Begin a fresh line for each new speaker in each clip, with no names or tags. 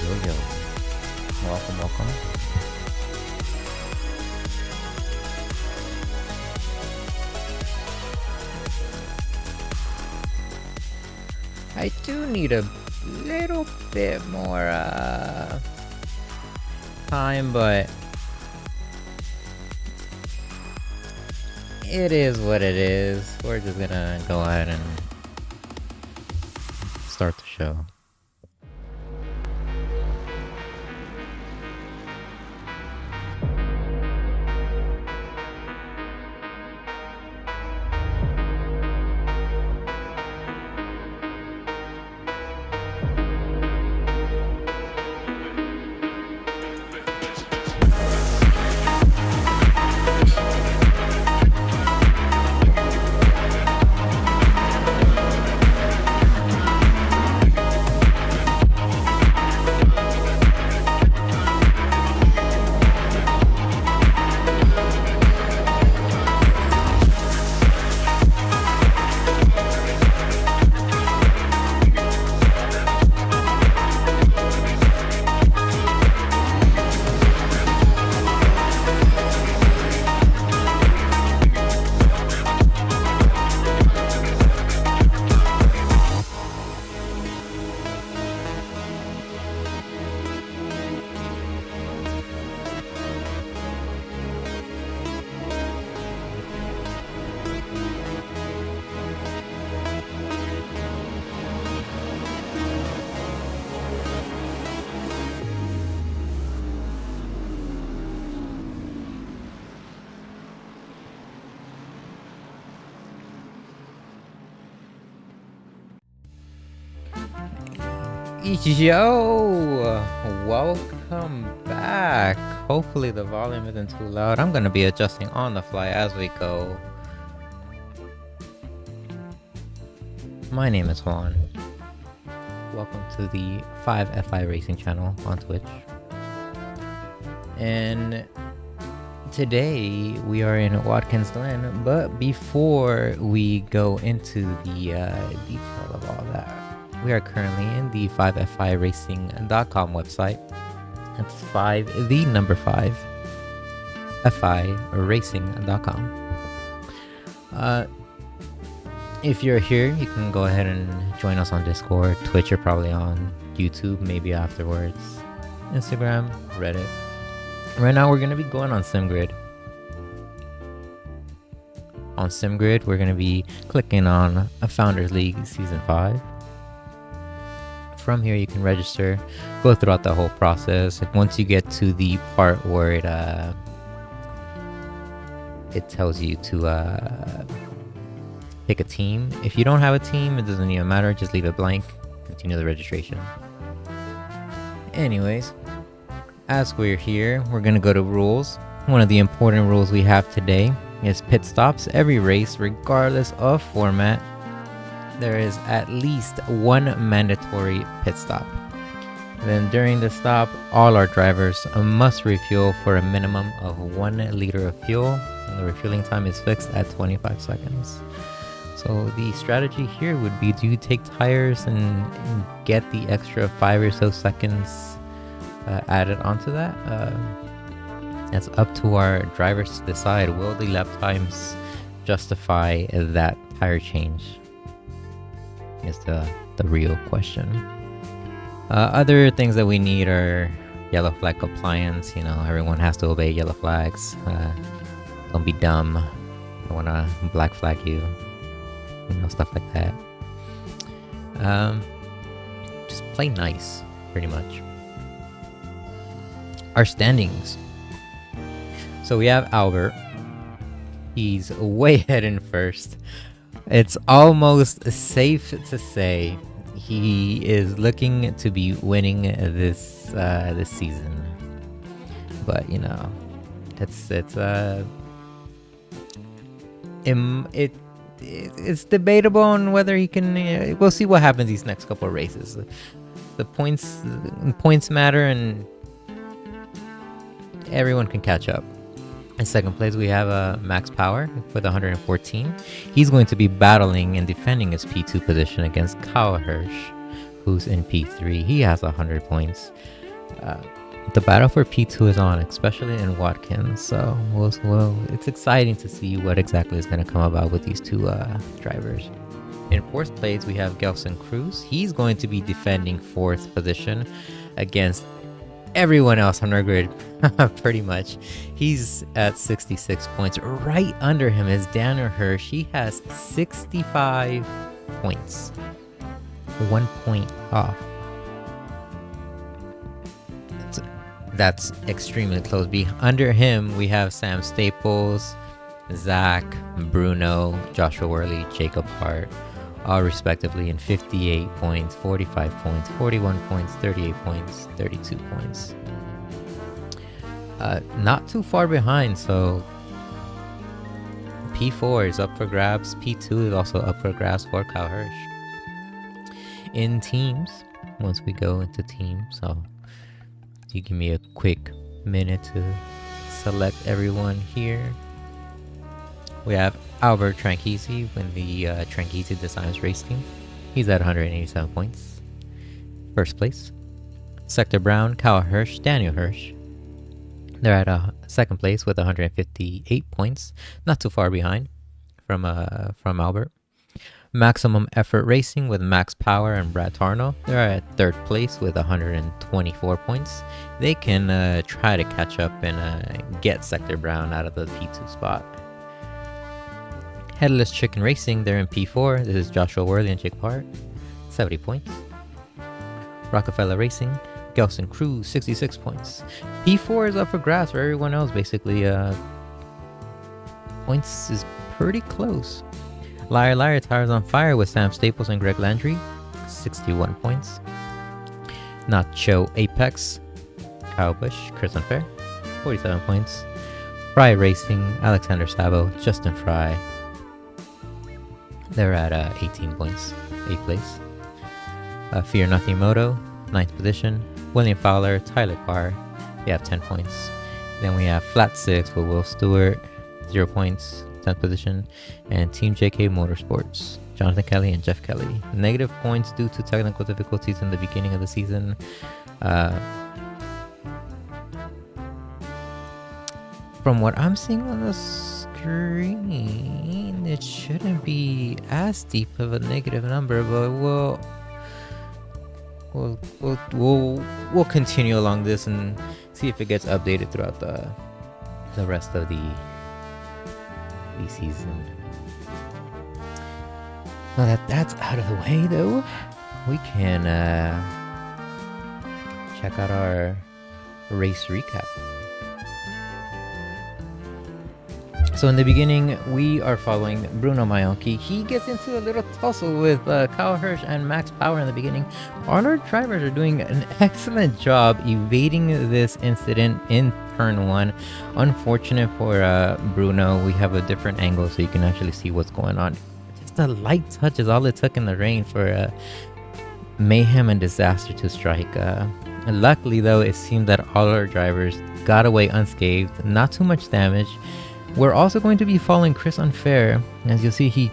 Yo, welcome. I do need a little bit more time, but it is what it is. We're just gonna go ahead and start the show. Yo, welcome back. Hopefully the volume isn't too loud. I'm gonna be adjusting on the fly as we go. My name is Juan. Welcome to the 5FI Racing channel on Twitch. And today we are in Watkins, Glen, but before we go into the detail of all that, we are currently in the 5FIRacing.com website. That's 5, the number 5, FIRacing.com. If you're here, you can go ahead and join us on Discord, Twitch, you're probably on YouTube, maybe afterwards, Instagram, Reddit. Right now, we're going to be going on SimGrid. On SimGrid, we're going to be clicking on a Founders League Season 5. From here, you can register, go throughout the whole process. And once you get to the part where it tells you to pick a team. If you don't have a team, it doesn't even matter. Just leave it blank. Continue the registration. Anyways, as we're here, we're going to go to rules. One of the important rules we have today is pit stops. Every race, regardless of format, there is at least one mandatory pit stop. Then during the stop, all our drivers must refuel for a minimum of 1 liter of fuel, and the refueling time is fixed at 25 seconds. So the strategy here would be to take tires and get the extra 5 or so seconds added onto that. It's up to our drivers to decide, will the lap times justify that tire change? Is the real question. Other things that we need are yellow flag compliance. You know, everyone has to obey yellow flags. Don't be dumb. I want to black flag you. You know, stuff like that. Just play nice, pretty much. Our standings. So we have Albert. He's way ahead in first. It's almost safe to say he is looking to be winning this season, but you know, it's debatable on whether he can. We'll see what happens these next couple of races. The points matter, and everyone can catch up. In second place, we have Max Power with 114. He's going to be battling and defending his P2 position against Kyle Hirsch, who's in P3. He has 100 points. The battle for P2 is on, especially in Watkins. So it's exciting to see what exactly is going to come about with these two drivers. In 4th place, we have Gelson Cruz. He's going to be defending 4th position against everyone else on our grid, pretty much. He's at 66 points. Right under him is Daniel Hirsch. He has 65 points. 1 point off. That's extremely close. Under him, we have Sam Staples, Zach, Bruno, Joshua Worley, Jacob Hart, all respectively in 58 points, 45 points, 41 points, 38 points, 32 points. Not too far behind, so P4 is up for grabs. P2 is also up for grabs for Kyle Hirsch. In teams, once we go into teams, so you give me a quick minute to select everyone here. We have Albert Tranchisi in the Tranchisi Designs race team. He's at 187 points. 1st place. Sector Brown, Kyle Hirsch, Daniel Hirsch. They're at 2nd place with 158 points. Not too far behind from Albert. Maximum Effort Racing with Max Power and Brad Tarno. They're at 3rd place with 124 points. They can try to catch up and get Sector Brown out of the P2 spot. Headless Chicken Racing, they're in P4. This is Joshua Worley and Jake Hart, 70 points. Rockefeller Racing, Gelson Cruz, 66 points. P4 is up for grabs for everyone else, basically. Points is pretty close. Liar Liar Tires on Fire with Sam Staples and Greg Landry, 61 points. Nacho Apex, Kyle Busch, Chris Unfair, 47 points. Fry Racing, Alexander Sabo, Justin Fry. They're at 18 points, 8th place. Fear Nothing Moto, 9th position. William Fowler, Tyler Carr, they have 10 points. Then we have Flat 6 with Will Stewart, 0 points, 10th position. And Team JK Motorsports, Jonathan Kelly and Jeff Kelly. Negative points due to technical difficulties in the beginning of the season. From what I'm seeing on the screen, it shouldn't be as deep of a negative number, but we'll continue along this and see if it gets updated throughout the rest of the season. Well, that's out of the way though. We can check out our race recap. So in the beginning, we are following Bruno Maionchi. He gets into a little tussle with Kyle Hirsch and Max Power in the beginning. All our drivers are doing an excellent job evading this incident in turn 1. Unfortunate for Bruno, we have a different angle so you can actually see what's going on. Just a light touch is all it took in the rain for mayhem and disaster to strike. Luckily though, it seemed that all our drivers got away unscathed, not too much damage. We're also going to be following Chris Unfair. As you'll see, he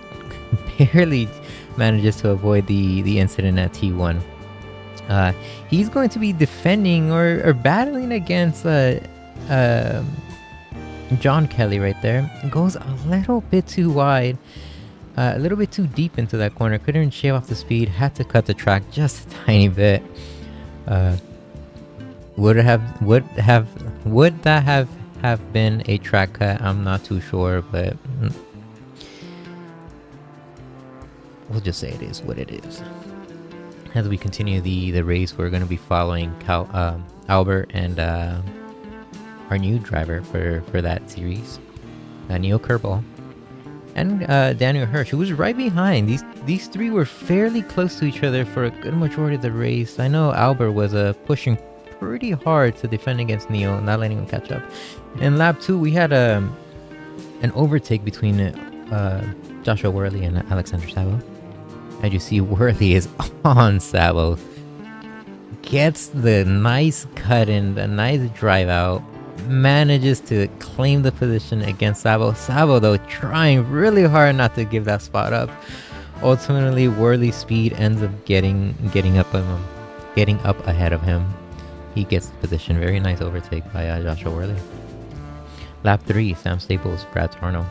barely manages to avoid the incident at T1. He's going to be defending or battling against John Kelly right there. Goes a little bit too wide, a little bit too deep into that corner. Couldn't shave off the speed, had to cut the track just a tiny bit. Would that have been a track cut? I'm not too sure, but we'll just say it is what it is. As we continue the race, we're going to be following Albert and our new driver for that series, Neil Kerbal, and Daniel Hirsch, who was right behind. These three were fairly close to each other for a good majority of the race. I know Albert was pushing pretty hard to defend against Neo, not letting him catch up. In lap 2, we had an overtake between Joshua Worley and Alexander Sabo. As you see, Worley is on Sabo. Gets the nice cut in, the nice drive out. Manages to claim the position against Sabo. Sabo, though, trying really hard not to give that spot up. Ultimately, Worley's speed ends up getting up ahead of him. He gets the position. Very nice overtake by Joshua Worley. Lap 3, Sam Staples, Brad Tarno.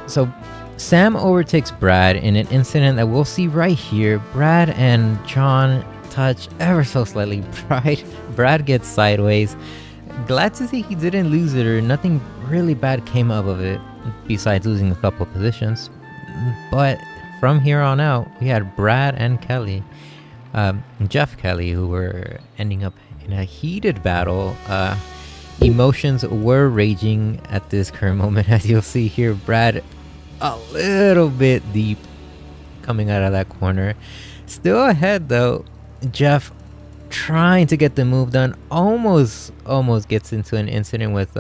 So Sam overtakes Brad in an incident that we'll see right here. Brad and John touch ever so slightly. Brad gets sideways. Glad to see he didn't lose it, or nothing really bad came up of it besides losing a couple positions. But from here on out, we had Brad and Kelly, Jeff Kelly, who were ending up in a heated battle. Emotions were raging at this current moment, as you'll see here. Brad a little bit deep coming out of that corner. Still ahead though. Jeff trying to get the move done. Almost gets into an incident with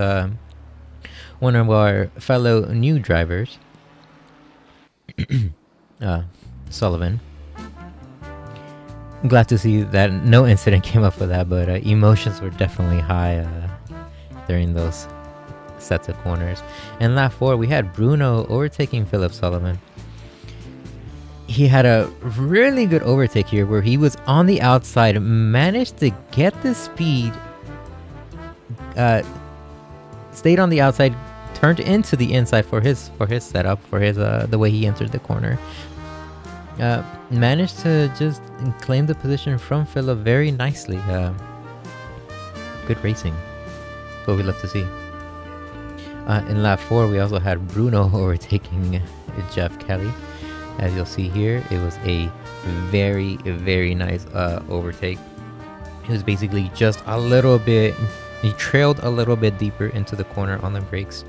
one of our fellow new drivers. Sullivan. Glad to see that no incident came up with that, but emotions were definitely high during those sets of corners. And lap 4, we had Bruno overtaking Philip Sullivan. He had a really good overtake here where he was on the outside, managed to get the speed, stayed on the outside, turned into the inside for his setup, for his the way he entered the corner. Managed to just claim the position from Philip very nicely. Good racing. What we love to see. In lap 4, we also had Bruno overtaking Jeff Kelly. As you'll see here, it was a very nice overtake. It was basically just a little bit, he trailed a little bit deeper into the corner on the brakes.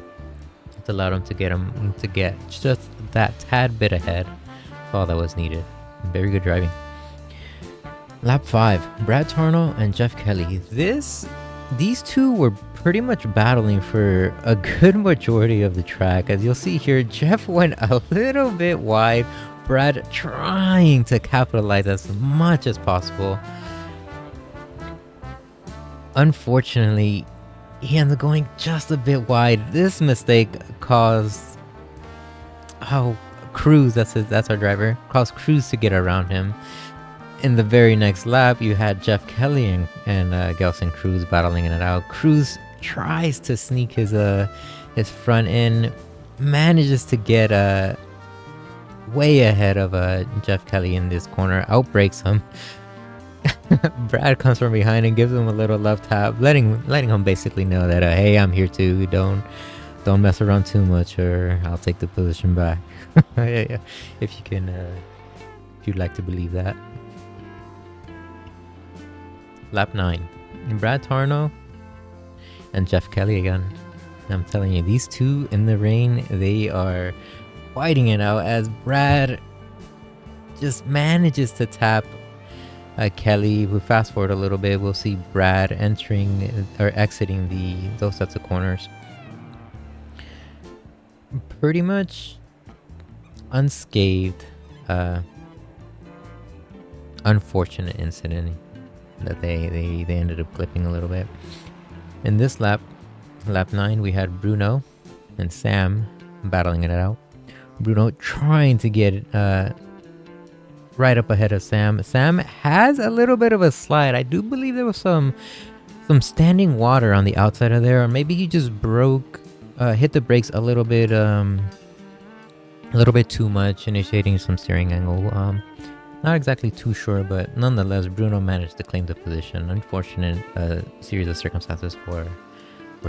It allowed him to get just that tad bit ahead. That's all that was needed. Very good driving. Lap 5, Brad Tarno and Jeff Kelly. These two were pretty much battling for a good majority of the track. As you'll see here, Jeff went a little bit wide. Brad trying to capitalize as much as possible. Unfortunately, he ended up going just a bit wide. This mistake caused Cruz, that's our driver, caused Cruz to get around him. In the very next lap, you had Jeff Kelly and Gelson Cruz battling it out. Cruz tries to sneak his front in, manages to get way ahead of Jeff Kelly in this corner, outbrakes him. Brad comes from behind and gives him a little love tap, letting him basically know that hey, I'm here too. Don't mess around too much, or I'll take the position back. Yeah. If you'd like to believe that. Lap 9, Brad Tarno and Jeff Kelly again. I'm telling you, these two in the rain, they are fighting it out as Brad just manages to tap Kelly. We fast forward a little bit, we'll see Brad entering or exiting those sets of corners pretty much unscathed. Unfortunate incident that they ended up clipping a little bit. In this lap 9, we had Bruno and Sam battling it out. Bruno trying to get right up ahead of Sam. Sam has a little bit of a slide. I do believe there was some standing water on the outside of there, or maybe he just hit the brakes a little bit too much, initiating some steering angle. Not exactly too sure, but nonetheless, Bruno managed to claim the position. Unfortunate series of circumstances for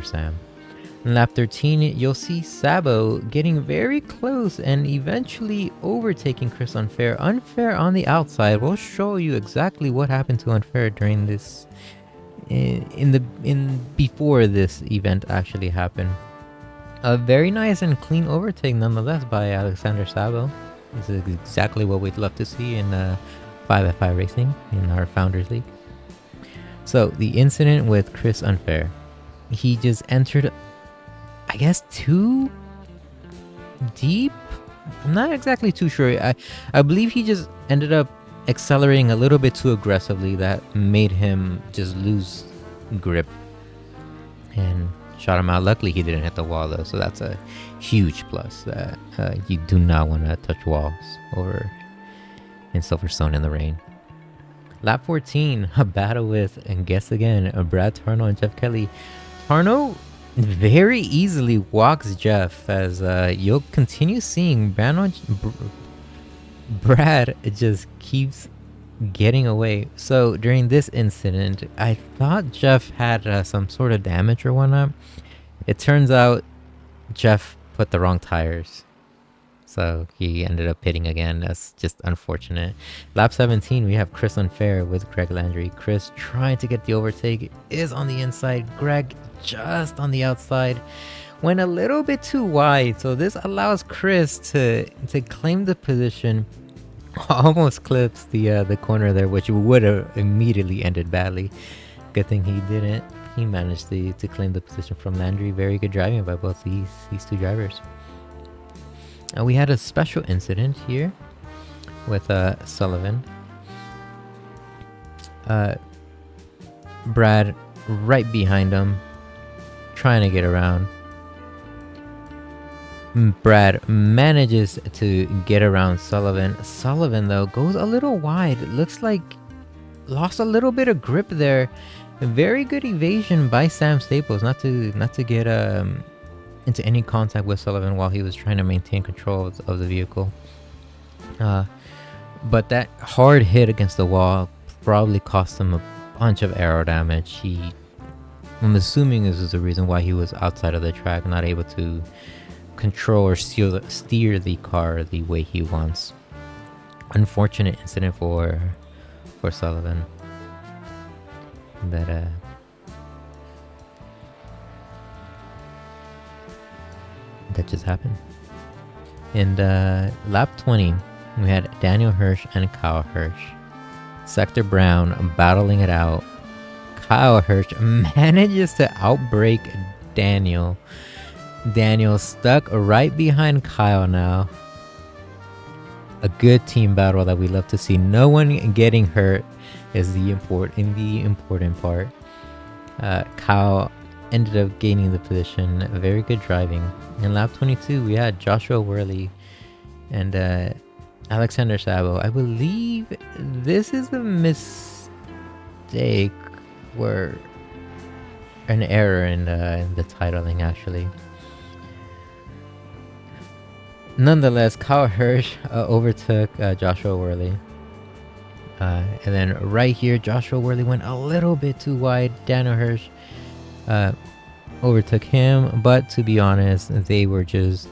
Sam. In lap 13, you'll see Sabo getting very close and eventually overtaking Chris Unfair. Unfair on the outside. We'll show you exactly what happened to Unfair during this, before this event actually happened. A very nice and clean overtake nonetheless by Alexander Sabo. This is exactly what we'd love to see in 5x5 racing in our Founders League. So the incident with Chris Unfair, he just entered, I guess, too deep. I'm not exactly too sure. I believe he just ended up accelerating a little bit too aggressively. That made him just lose grip and shot him out. Luckily, he didn't hit the wall though, so that's a huge plus. That you do not want to touch walls over in Silverstone in the rain. Lap 14, a battle with, and guess again, Brad Tarno and Jeff Kelly. Tarno very easily walks Jeff, as you'll continue seeing Brad just keeps getting away. So during this incident, I thought Jeff had some sort of damage or whatnot. It turns out Jeff put the wrong tires, so he ended up pitting again. That's just unfortunate. Lap 17, we have Chris Unfair with Greg Landry. Chris trying to get the overtake, is on the inside. Greg just on the outside. Went a little bit too wide, so this allows Chris to claim the position. Almost clips the corner there, which would have immediately ended badly. Good thing he didn't. He managed to claim the position from Landry. Very good driving by both these two drivers. We had a special incident here with Sullivan. Brad right behind him, trying to get around. Brad manages to get around Sullivan. Sullivan though goes a little wide. It looks like lost a little bit of grip there. Very good evasion by Sam Staples not to get into any contact with Sullivan while he was trying to maintain control of the vehicle. But that hard hit against the wall probably cost him a bunch of aero damage. I'm assuming this is the reason why he was outside of the track, not able to control or steer the car the way he wants. Unfortunate incident for Sullivan. That just happened. And lap 20, we had Daniel Hirsch and Kyle Hirsch. Sector Brown battling it out. Kyle Hirsch manages to outbrake Daniel. Daniel stuck right behind Kyle now. A good team battle that we love to see. No one getting hurt is the important part. Kyle ended up gaining the position. Very good driving. In lap 22, we had Joshua Worley and Alexander Sabo. I believe this is a mistake, or an error in the titling actually. Nonetheless, Kyle Hirsch overtook Joshua Worley. And then right here, Joshua Worley went a little bit too wide. Daniel Hirsch overtook him, but to be honest, they were just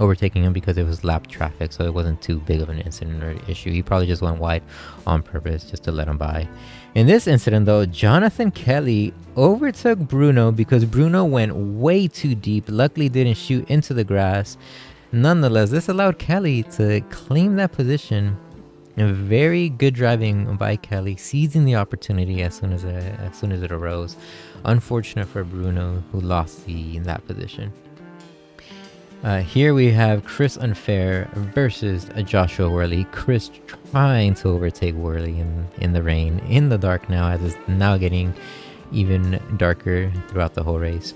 overtaking him because it was lap traffic, so it wasn't too big of an incident or issue. He probably just went wide on purpose just to let him by. In this incident though, Jonathan Kelly overtook Bruno because Bruno went way too deep. Luckily didn't shoot into the grass. Nonetheless, this allowed Kelly to claim that position. And very good driving by Kelly, seizing the opportunity as soon as it arose. Unfortunate for Bruno, who lost that position. Here we have Chris Unfair versus Joshua Worley. Chris trying to overtake Worley in the rain, in the dark now, as it's now getting even darker throughout the whole race.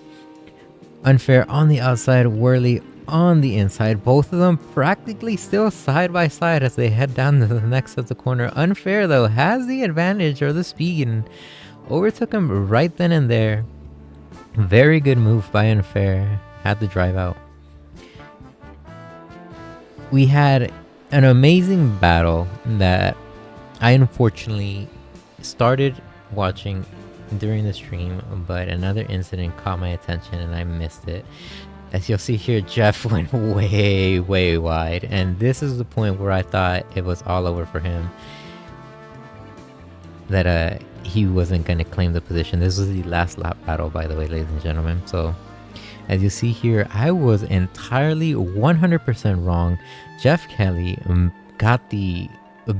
Unfair on the outside, Worley on the inside. Both of them practically still side by side as they head down to the next of the corner. Unfair though has the advantage or the speed and overtook him right then and there. Very good move by Unfair. Had the drive out. We had an amazing battle that I unfortunately started watching during the stream, but another incident caught my attention and I missed it. As you'll see here, Jeff went way wide, and this is the point where I thought it was all over for him, that he wasn't going to claim the position. This was the last lap battle, by the way, ladies and gentlemen. So as you see here, I was entirely 100% wrong. Jeff Kelly got the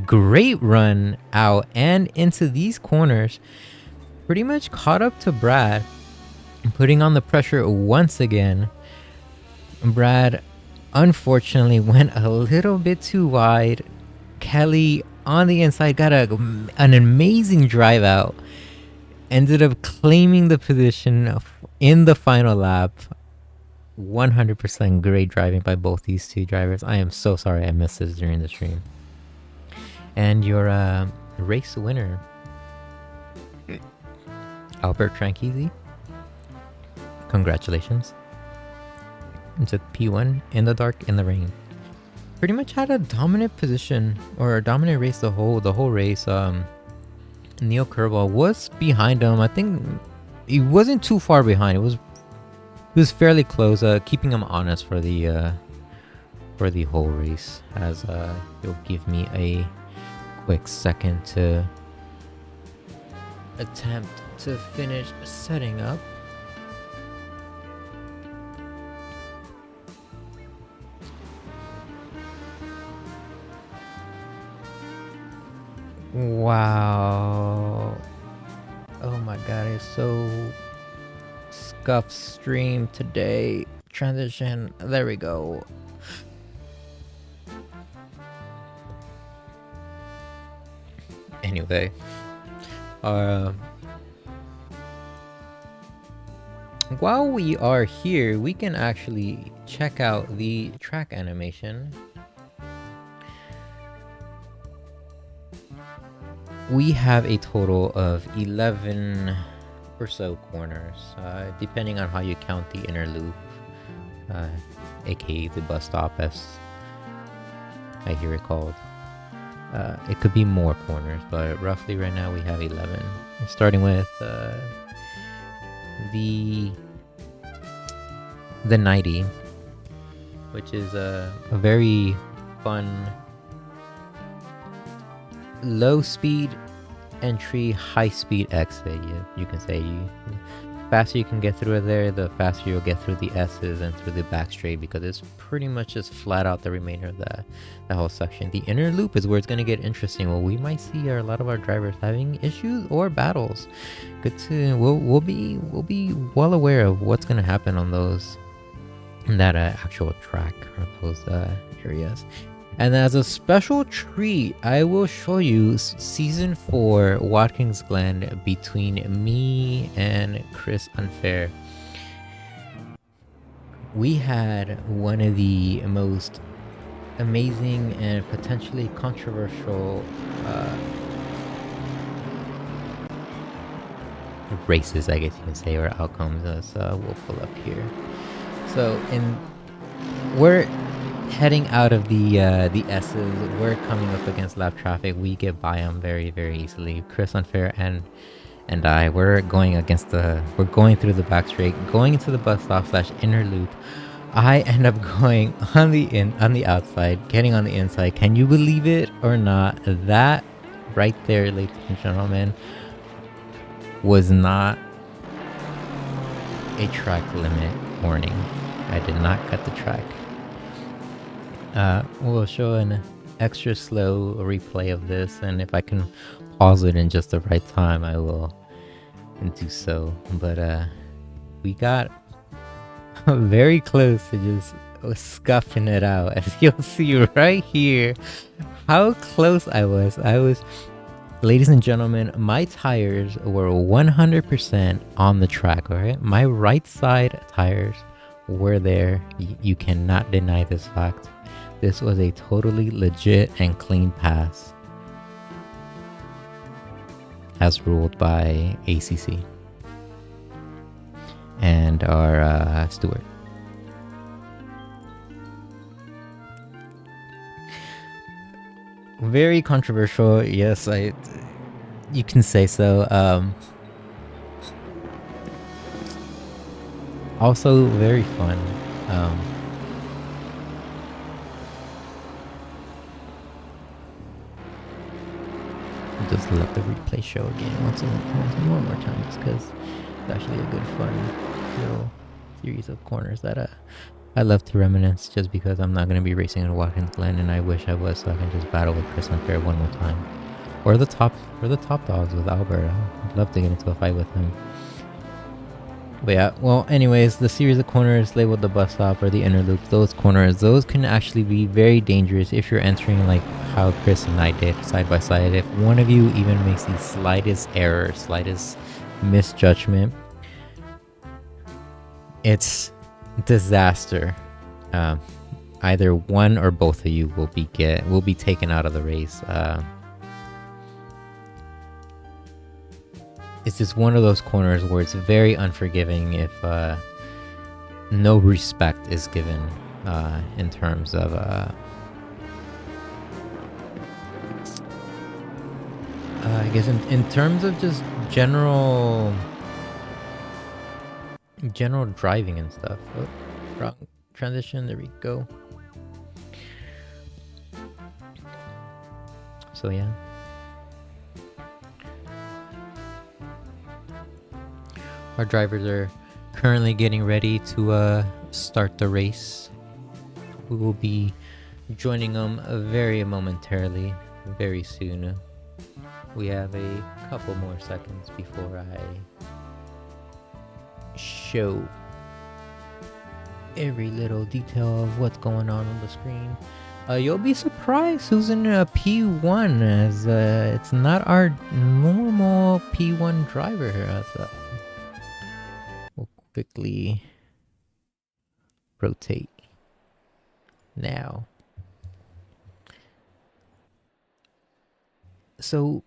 great run out and into these corners, pretty much caught up to Brad, putting on the pressure once again. Brad unfortunately went a little bit too wide. Kelly on the inside got an amazing drive out. ended up claiming the position in the final lap. 100% great driving by both these two drivers. I am so sorry I missed this during the stream. And your race winner, Albert Tranchisi. Congratulations. It's a P1 in the dark, in the rain. Pretty much had a dominant position, or a dominant race the whole race. Neil Kerbal was behind him. I think he wasn't too far behind. He was fairly close, keeping him honest for the whole race. As you'll give me a quick second to attempt to finish setting up. Wow. Oh my god, it's so scuffed stream today. Transition. There we go. Anyway. While we are here, we can actually check out the track animation. We have a total of 11 or so corners, depending on how you count the inner loop, aka the bus stop as I hear it called. It could be more corners, but roughly right now we have 11. Starting with the 90, which is a very fun low speed entry, high speed exit. You can say the faster you can get through there, the faster you'll get through the S's and through the back straight, because it's pretty much just flat out the remainder of that whole section. The inner loop is where it's going to get interesting. Well, we might see a lot of our drivers having issues or battles. Good to we'll be well aware of what's going to happen on those that actual track or those areas. And as a special treat, I will show you Season 4 Watkins Glen between me and Chris Unfair. We had one of the most amazing and potentially controversial races, I guess you can say, or outcomes, as we'll pull up here. So we're heading out of the S's, we're coming up against lap traffic. We get by them very, very easily. Chris Unfair and I, we're going through the back straight, going into the bus stop / inner loop. I end up going on the outside, getting on the inside. Can you believe it or not? That right there, ladies and gentlemen, was not a track limit warning. I did not cut the track. We'll show an extra slow replay of this, and if I can pause it in just the right time, I will do so. But we got very close to just scuffing it out, as you'll see right here how close I was. Ladies and gentlemen, my tires were 100% on the track, alright? My right side tires were there. You cannot deny this fact. This was a totally legit and clean pass, as ruled by ACC and our steward. Very controversial, yes, you can say so. Also very fun. Just let the replay show again one more time, just because it's actually a good fun little series of corners that I love to reminisce, just because I'm not going to be racing in Watkins Glen, and I wish I was, so I can just battle with Chris Unfair one more time. Or the top dogs with Albert. I'd love to get into a fight with him. But yeah, well, anyways, the series of corners labeled the bus stop or the inner loop, those corners, those can actually be very dangerous if you're entering like how Chris and I did side by side. If one of you even makes the slightest error, slightest misjudgment. It's disaster. Either one or both of you will be taken out of the race. It's just one of those corners where it's very unforgiving if no respect is given in terms of I guess in terms of just general driving and stuff. Oh, wrong transition. There we go. So yeah. Our drivers are currently getting ready to start the race. We will be joining them very momentarily, very soon. We have a couple more seconds before I show every little detail of what's going on the screen. You'll be surprised who's in P1, as it's not our normal P1 driver here. So we'll quickly rotate now. So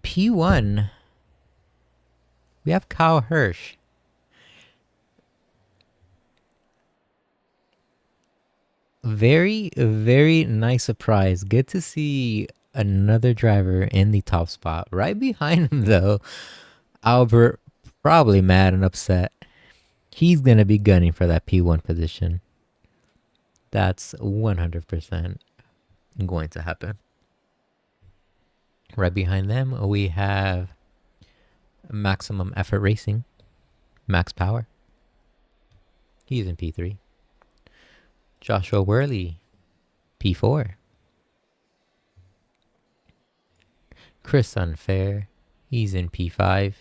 P1, we have Kyle Hirsch. Very, very nice surprise. Good to see another driver in the top spot. Right behind him, though, Albert, probably mad and upset. He's going to be gunning for that P1 position. That's 100% going to happen. Right behind them, we have Maximum Effort Racing, Max Power. He's in P3. Joshua Worley, P4. Chris Unfair, he's in P5.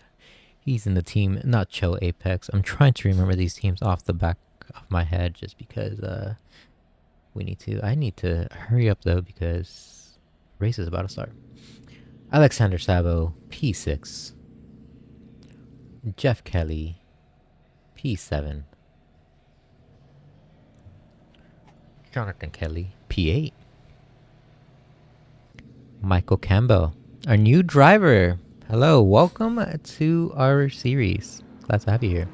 He's in the team Nacho Apex. I'm trying to remember these teams off the back of my head just because I need to hurry up though because race is about to start. Alexander Sabo, P6. Jeff Kelly, P7. Jonathan Kelly, P8. Michael Campbell, our new driver. Hello, welcome to our series. Glad to have you here.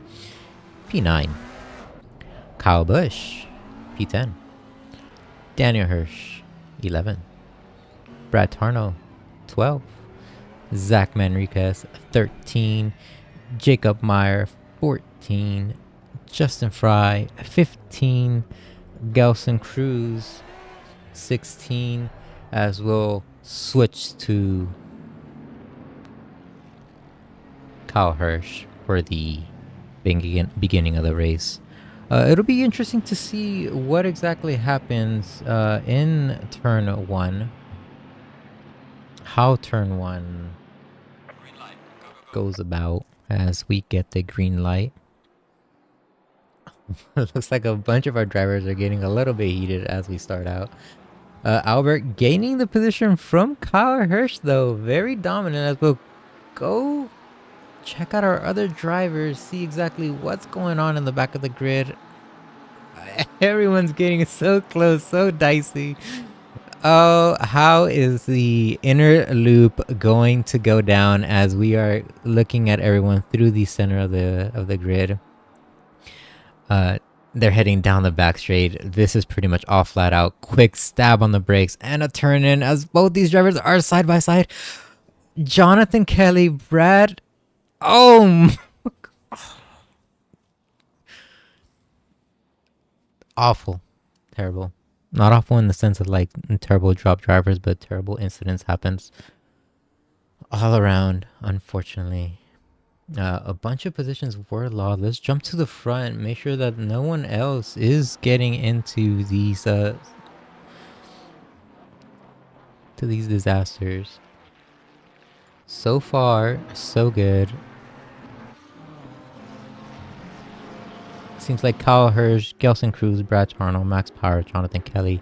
P9. Kyle Busch, P10. Daniel Hirsch, 11. Brad Tarno, 12. Zach Manriquez, 13. Jacob Meyer, 14. Justin Fry, 15. Gelson Cruz, 16. As we'll switch to Kyle Hirsch for the beginning of the race. It'll be interesting to see what exactly happens in turn 1. How turn 1 goes about as we get the green light. It looks like a bunch of our drivers are getting a little bit heated as we start out. Albert gaining the position from Kyle Hirsch, though. Very dominant as we'll go check out our other drivers, see exactly what's going on in the back of the grid. Everyone's getting so close, so dicey. Oh, how is the inner loop going to go down as we are looking at everyone through the center of the grid? They're heading down the back straight. This is pretty much all flat out. Quick stab on the brakes and a turn in as both these drivers are side by side. Jonathan Kelly, Brad. Oh, awful. Terrible. Not awful in the sense of like terrible drop drivers, but terrible incidents happens all around, unfortunately. A bunch of positions were lost. Let's jump to the front. Make sure that no one else is getting into these disasters. So far, so good. Seems like Kyle Hirsch, Gelson Cruz, Brad Tarno, Max Power, Jonathan Kelly.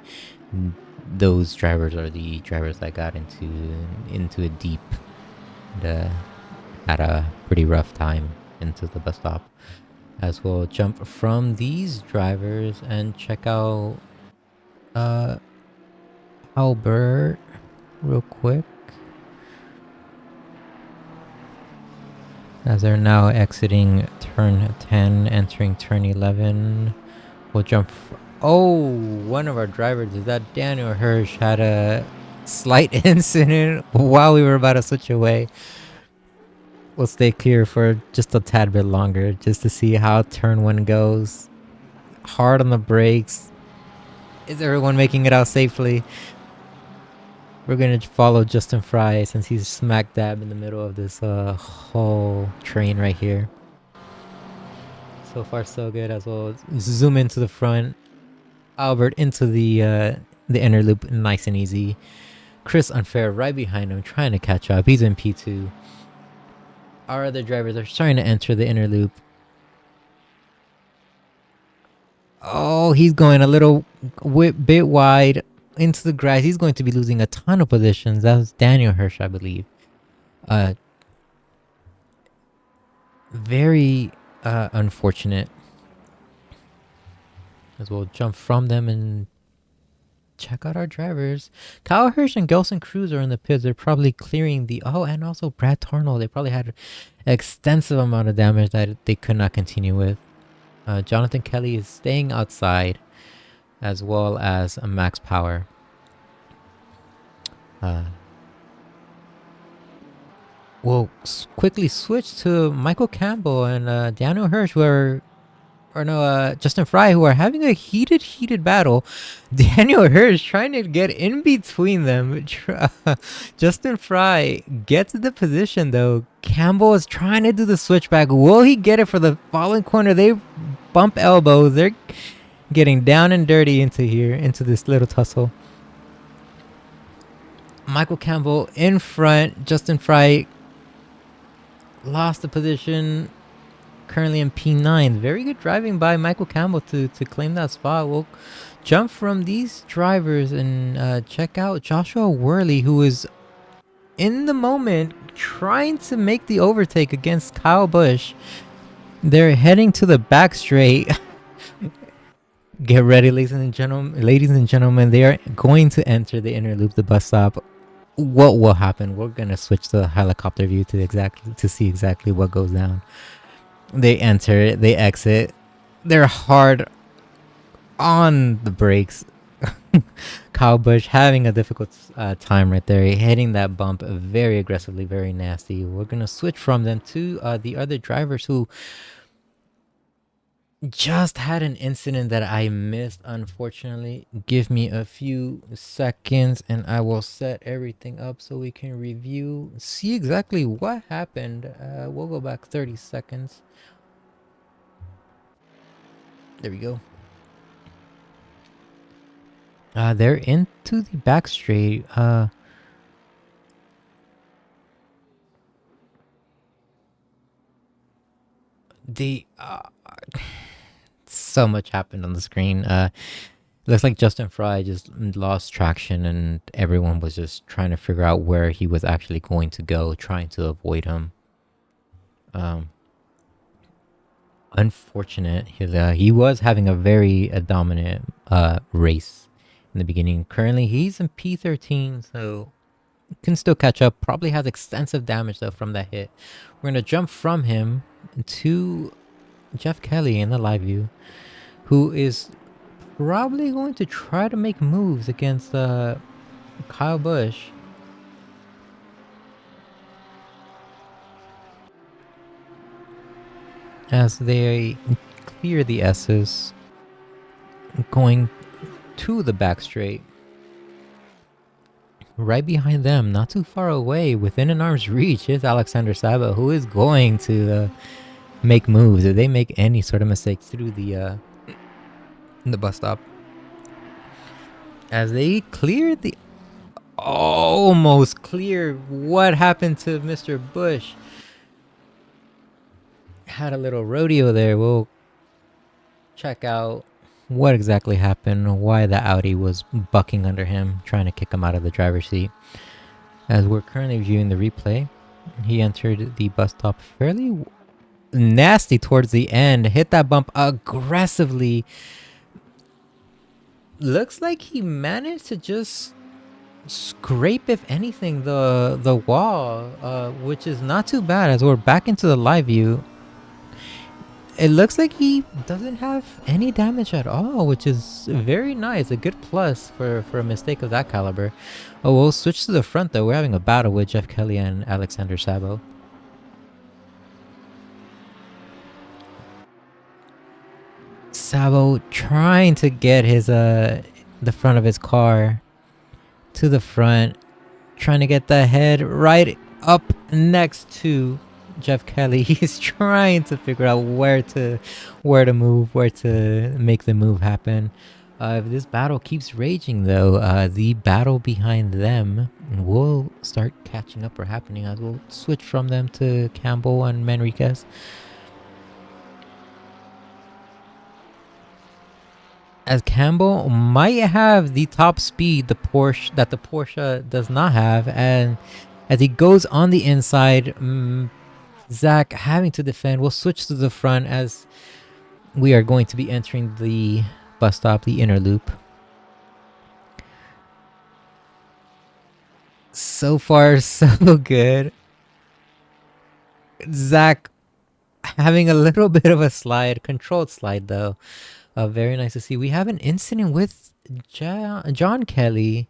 Those drivers are the drivers that got into a deep had a pretty rough time into the bus stop. As we'll jump from these drivers and check out Albert real quick. As they're now exiting turn 10, entering turn 11. We'll jump. Oh, one of our drivers, is that Daniel Hirsch, had a slight incident while we were about to switch away. We'll stay clear for just a tad bit longer just to see how turn 1 goes. Hard on the brakes. Is everyone making it out safely? We're gonna follow Justin Fry since he's smack dab in the middle of this whole train right here. So far so good. As well zoom into the front. Albert into the inner loop, nice and easy. Chris Unfair right behind him, trying to catch up. He's in P2. Our other drivers are starting to enter the inner loop. Oh, he's going a little bit wide into the grass. He's going to be losing a ton of positions. That was Daniel Hirsch, I believe. Very unfortunate. As we'll jump from them and check out our drivers. Kyle Hirsch and Gelson Cruz are in the pits. They're probably clearing the... Oh, and also Brad Tarnall. They probably had an extensive amount of damage that they could not continue with. Jonathan Kelly is staying outside, as well as Max Power. We'll quickly switch to Michael Campbell and Daniel Hirsch, Justin Fry, who are having a heated battle. Daniel Hirsch trying to get in between them. Justin Fry gets the position though. Campbell is trying to do the switchback. Will he get it for the following corner? They bump elbows. They're getting down and dirty into this little tussle. Michael Campbell in front. Justin Fry lost the position. Currently in P9. Very good driving by Michael Campbell to claim that spot. We'll jump from these drivers and check out Joshua Worley, who is in the moment trying to make the overtake against Kyle Busch. They're heading to the back straight. Get ready, ladies and gentlemen. They are going to enter the inner loop, the bus stop. What will happen? We're gonna switch the helicopter view to see exactly what goes down. They enter, they exit. They're hard on the brakes. Kyle Busch having a difficult time right there, hitting that bump very aggressively, very nasty. We're gonna switch from them to the other drivers who just had an incident that I missed, unfortunately. Give me a few seconds and I will set everything up so we can review, see exactly what happened. We'll go back 30 seconds. There we go. They're into the back straight. So much happened on the screen. Looks like Justin Fry just lost traction and everyone was just trying to figure out where he was actually going to go, trying to avoid him. Unfortunate. He was having a very dominant race in the beginning. Currently, he's in P13, so can still catch up. Probably has extensive damage though from that hit. We're gonna jump from him to Jeff Kelly in the live view, who is probably going to try to make moves against Kyle Busch. As they clear the S's, going to the back straight. Right behind them, not too far away, within an arm's reach, is Alexander Saba, who is going to make moves if they make any sort of mistakes through the bus stop. As they clear the... Almost clear. What happened to Mr. Busch? Had a little rodeo there. We'll check out what exactly happened, why the Audi was bucking under him, trying to kick him out of the driver's seat. As we're currently viewing the replay, He entered the bus stop fairly nasty towards the end. Hit that bump aggressively. Looks like he managed to just scrape, if anything, the wall, which is not too bad. As we're back into the live view, it looks like he doesn't have any damage at all, which is very nice. A good plus for a mistake of that caliber. Oh, we'll switch to the front though. We're having a battle with Jeff Kelly and Alexander Sabo. Sabo trying to get his the front of his car to the front, trying to get the head right up next to Jeff Kelly. He's trying to figure out where to move, where to make the move happen. If this battle keeps raging though, the battle behind them will start catching up or happening as we'll switch from them to Campbell and Manriquez. As Campbell might have the top speed the Porsche does not have, and as he goes on the inside, Zach having to defend. We'll switch to the front as we are going to be entering the bus stop, the inner loop. So far, so good. Zach having a little bit of a slide, controlled slide though. Very nice to see. We have an incident with John Kelly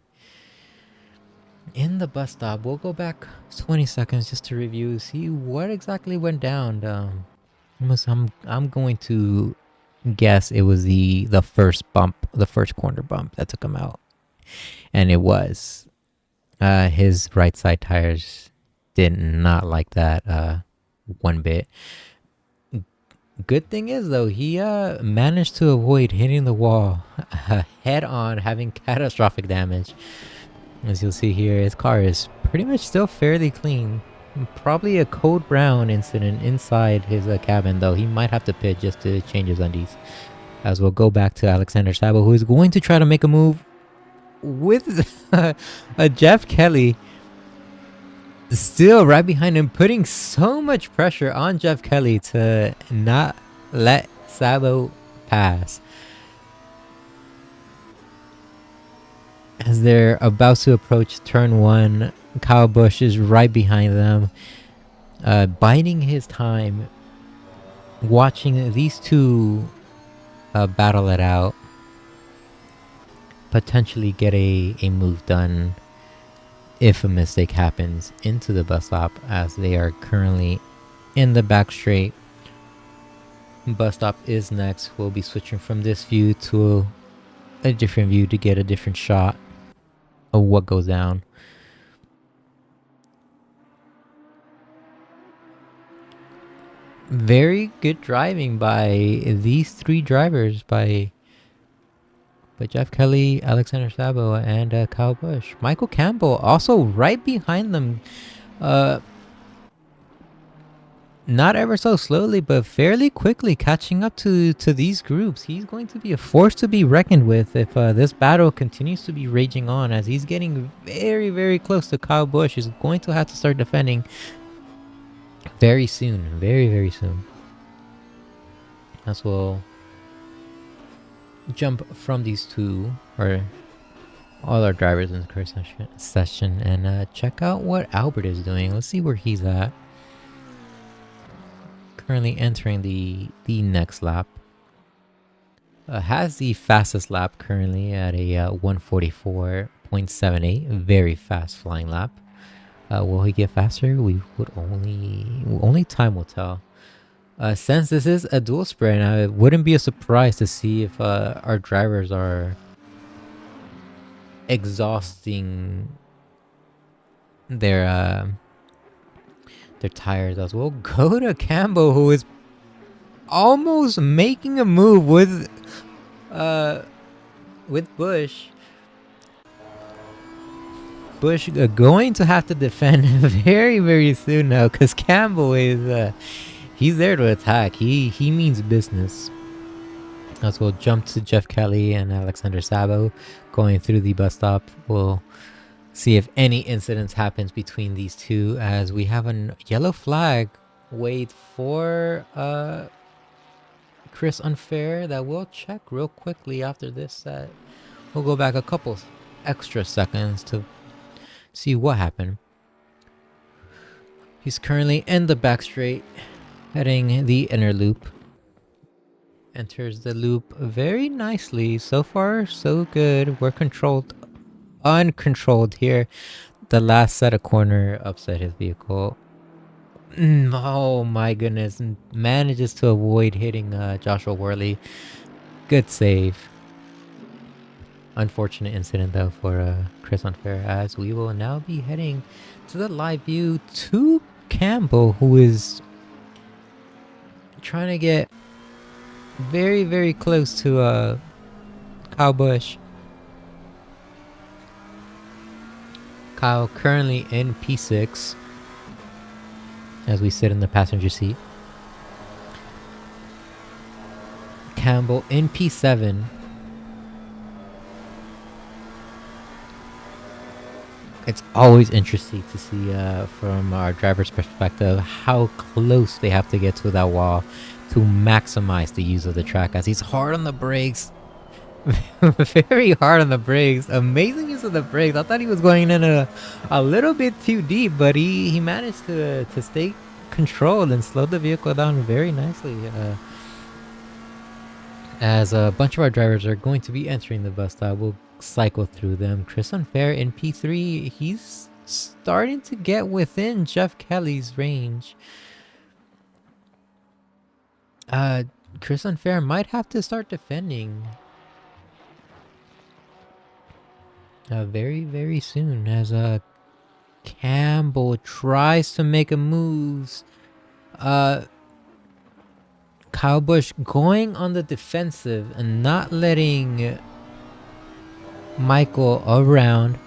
in the bus stop. We'll go back 20 seconds just to review, see what exactly went down. I'm going to guess it was the first bump, the first corner bump that took him out, and it was his right side tires did not like that one bit. Good thing is though, he managed to avoid hitting the wall head on, having catastrophic damage. As you'll see here, his car is pretty much still fairly clean. Probably a code brown incident inside his cabin though. He might have to pit just to change his undies. As we'll go back to Alexander Sabo, who is going to try to make a move with a Jeff Kelly still right behind him, putting so much pressure on Jeff Kelly to not let Sabo pass. As they're about to approach turn 1, Kyle Busch is right behind them, biding his time, watching these two battle it out, potentially get a move done if a mistake happens into the bus stop, as they are currently in the back straight. Bus stop is next. We'll be switching from this view to a different view to get a different shot of what goes down. Very good driving by these three drivers, by Jeff Kelly, Alexander Sabo, and Kyle Busch. Michael Campbell also right behind them. Not ever so slowly, but fairly quickly catching up to these groups. He's going to be a force to be reckoned with if this battle continues to be raging on, as he's getting very, very close to Kyle Busch. He's going to have to start defending very soon. Very, very soon. As we'll jump from these two, or all our drivers in the current session, and check out what Albert is doing. Let's see where he's at. Currently entering the next lap. Has the fastest lap currently at a 144.78. Very fast flying lap. Will he get faster? We would only time will tell. Since this is a dual sprint, it wouldn't be a surprise to see if our drivers are exhausting their tires as well. Go to Campbell, who is almost making a move with Busch. Busch going to have to defend very, very soon now, because Campbell is he's there to attack. He means business. As we'll jump to Jeff Kelly and Alexander Sabo going through the bus stop. We'll See if any incidents happens between these two, as we have a yellow flag. Wait for Chris Unfair that we'll check real quickly after this set. We'll go back a couple extra seconds to see what happened. He's currently in the back straight, heading the inner loop. Enters the loop very nicely. So far, so good. We're uncontrolled here. The last set of corner upset his vehicle. Oh my goodness. Manages to avoid hitting Joshua Worley. Good save. Unfortunate incident though for Chris Unfair, as we will now be heading to the live view to Campbell, who is trying to get very, very close to Kyle Busch. Kyle currently in P6 as we sit in the passenger seat. Campbell in P7. It's always interesting to see from our driver's perspective how close they have to get to that wall to maximize the use of the track, as he's hard on the brakes. Very hard on the brakes. Amazing use of the brakes. I thought he was going in a little bit too deep, but he managed to stay controlled and slow the vehicle down very nicely. As a bunch of our drivers are going to be entering the bus stop, we'll cycle through them. Chris Unfair in P3, he's starting to get within Jeff Kelly's range. Chris Unfair might have to start defending very, very soon, as Campbell tries to make a move. Kyle Busch going on the defensive and not letting Michael around.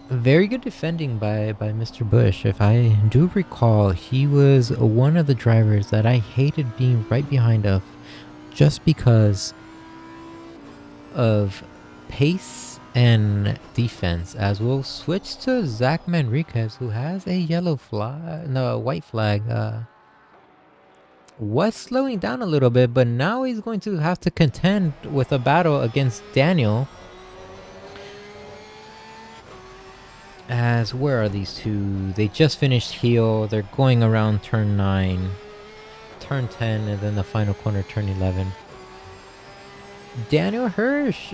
Very good defending by Mr. Busch. If I do recall, he was one of the drivers that I hated being right behind of, just because of pace and defense. As we'll switch to Zach Manriquez, who has a white flag. Was slowing down a little bit, but now he's going to have to contend with a battle against Daniel. As where are these two? They just finished heel. They're going around turn 9, turn 10, and then the final corner, turn 11. Daniel Hirsch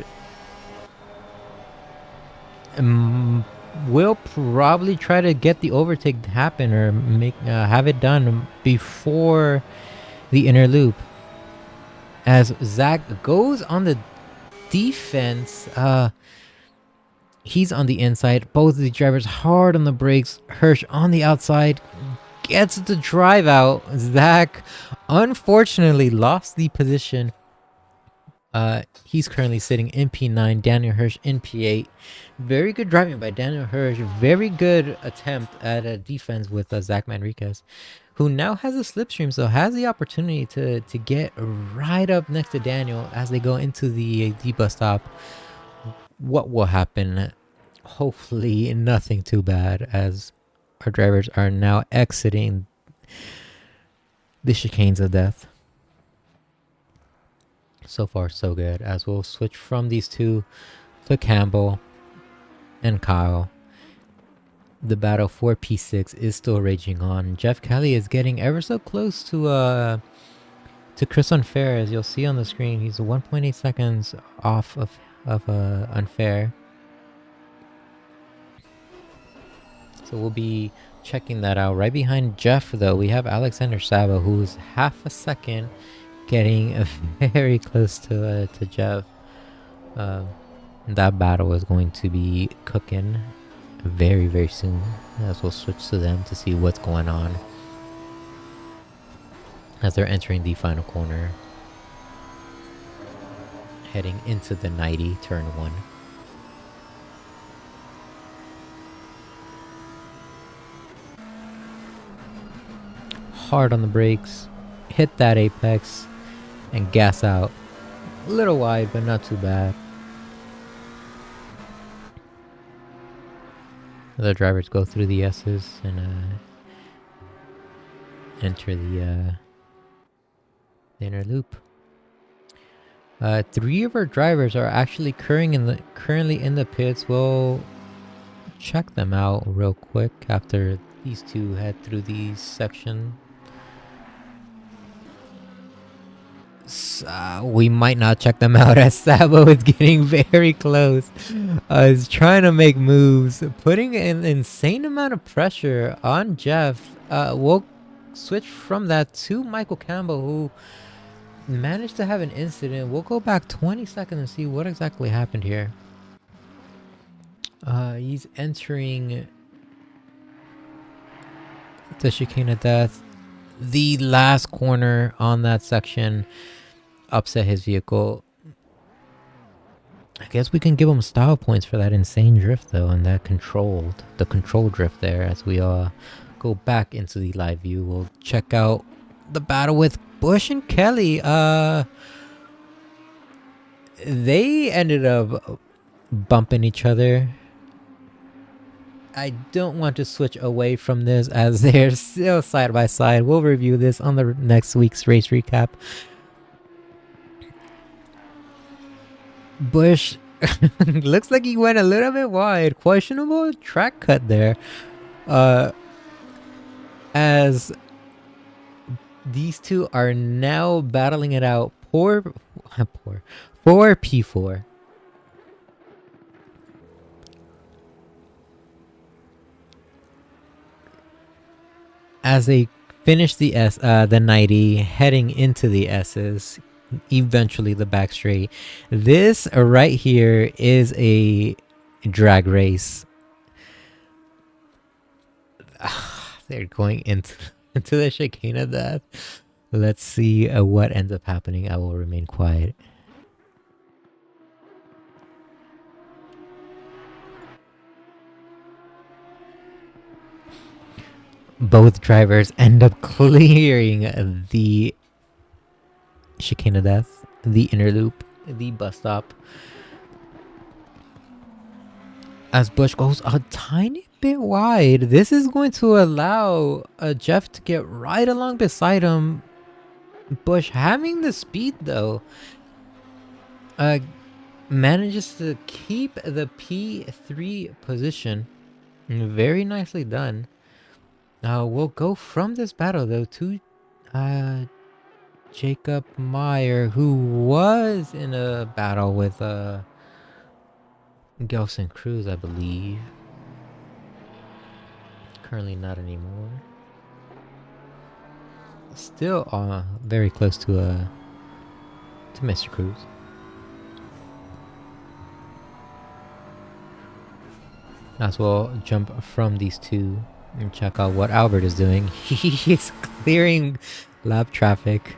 will probably try to get the overtake to happen, or have it done before the inner loop. As Zach goes on the defense, he's on the inside. Both of the drivers hard on the brakes. Hirsch on the outside gets the drive out. Zach unfortunately lost the position. He's currently sitting in P9. Daniel Hirsch in P8. Very good driving by Daniel Hirsch. Very good attempt at a defense with Zach Manriquez, who now has a slipstream, so has the opportunity to get right up next to Daniel as they go into the bus stop. What will happen? Hopefully nothing too bad, as our drivers are now exiting the chicanes of death. So far so good, as we'll switch from these two to Campbell and Kyle. The battle for P6 is still raging on. Jeff Kelly is getting ever so close to Chris Unfair, as you'll see on the screen. He's 1.8 seconds off of Unfair. So we'll be checking that out. Right behind Jeff, though, we have Alexander Sava, who's half a second getting very close to Jeff. That battle is going to be cooking very, very soon, as we'll switch to them to see what's going on as they're entering the final corner, heading into the 90, turn 1. Hard on the brakes, hit that apex, and gas out. A little wide, but not too bad. The drivers go through the S's and enter the inner loop. 3 of our drivers are actually currently in the pits. We'll check them out real quick after these two head through the section. We might not check them out as Sabo is getting very close. Is trying to make moves, putting an insane amount of pressure on Jeff. We'll switch from that to Michael Campbell, who managed to have an incident. We'll go back 20 seconds and see what exactly happened here. He's entering the chicane of death. The last corner on that section upset his vehicle. I guess we can give him style points for that insane drift though, and that control drift there. As we go back into the live view, we'll check out the battle with Bush and Kelly. They ended up bumping each other. I don't want to switch away from this as they're still side by side. We'll review this on the next week's race recap. Bush looks like he went a little bit wide. Questionable track cut there. As these two are now battling it out for P4. As they finish the 90, heading into the S's, eventually the back straight. This right here is a drag race. They're going into the chicane of death. Let's see what ends up happening. I will remain quiet. Both drivers end up clearing the chicane of death, the inner loop, the bus stop. As Bush goes a tiny bit wide, this is going to allow Jeff to get right along beside him. Bush, having the speed though, manages to keep the P3 position. Very nicely done. We'll go from this battle though to Jacob Meyer, who was in a battle with Gelson Cruz, I believe. Currently not anymore. Still very close to Mr. Cruz. As well jump from these two and check out what Albert is doing. He's clearing lap traffic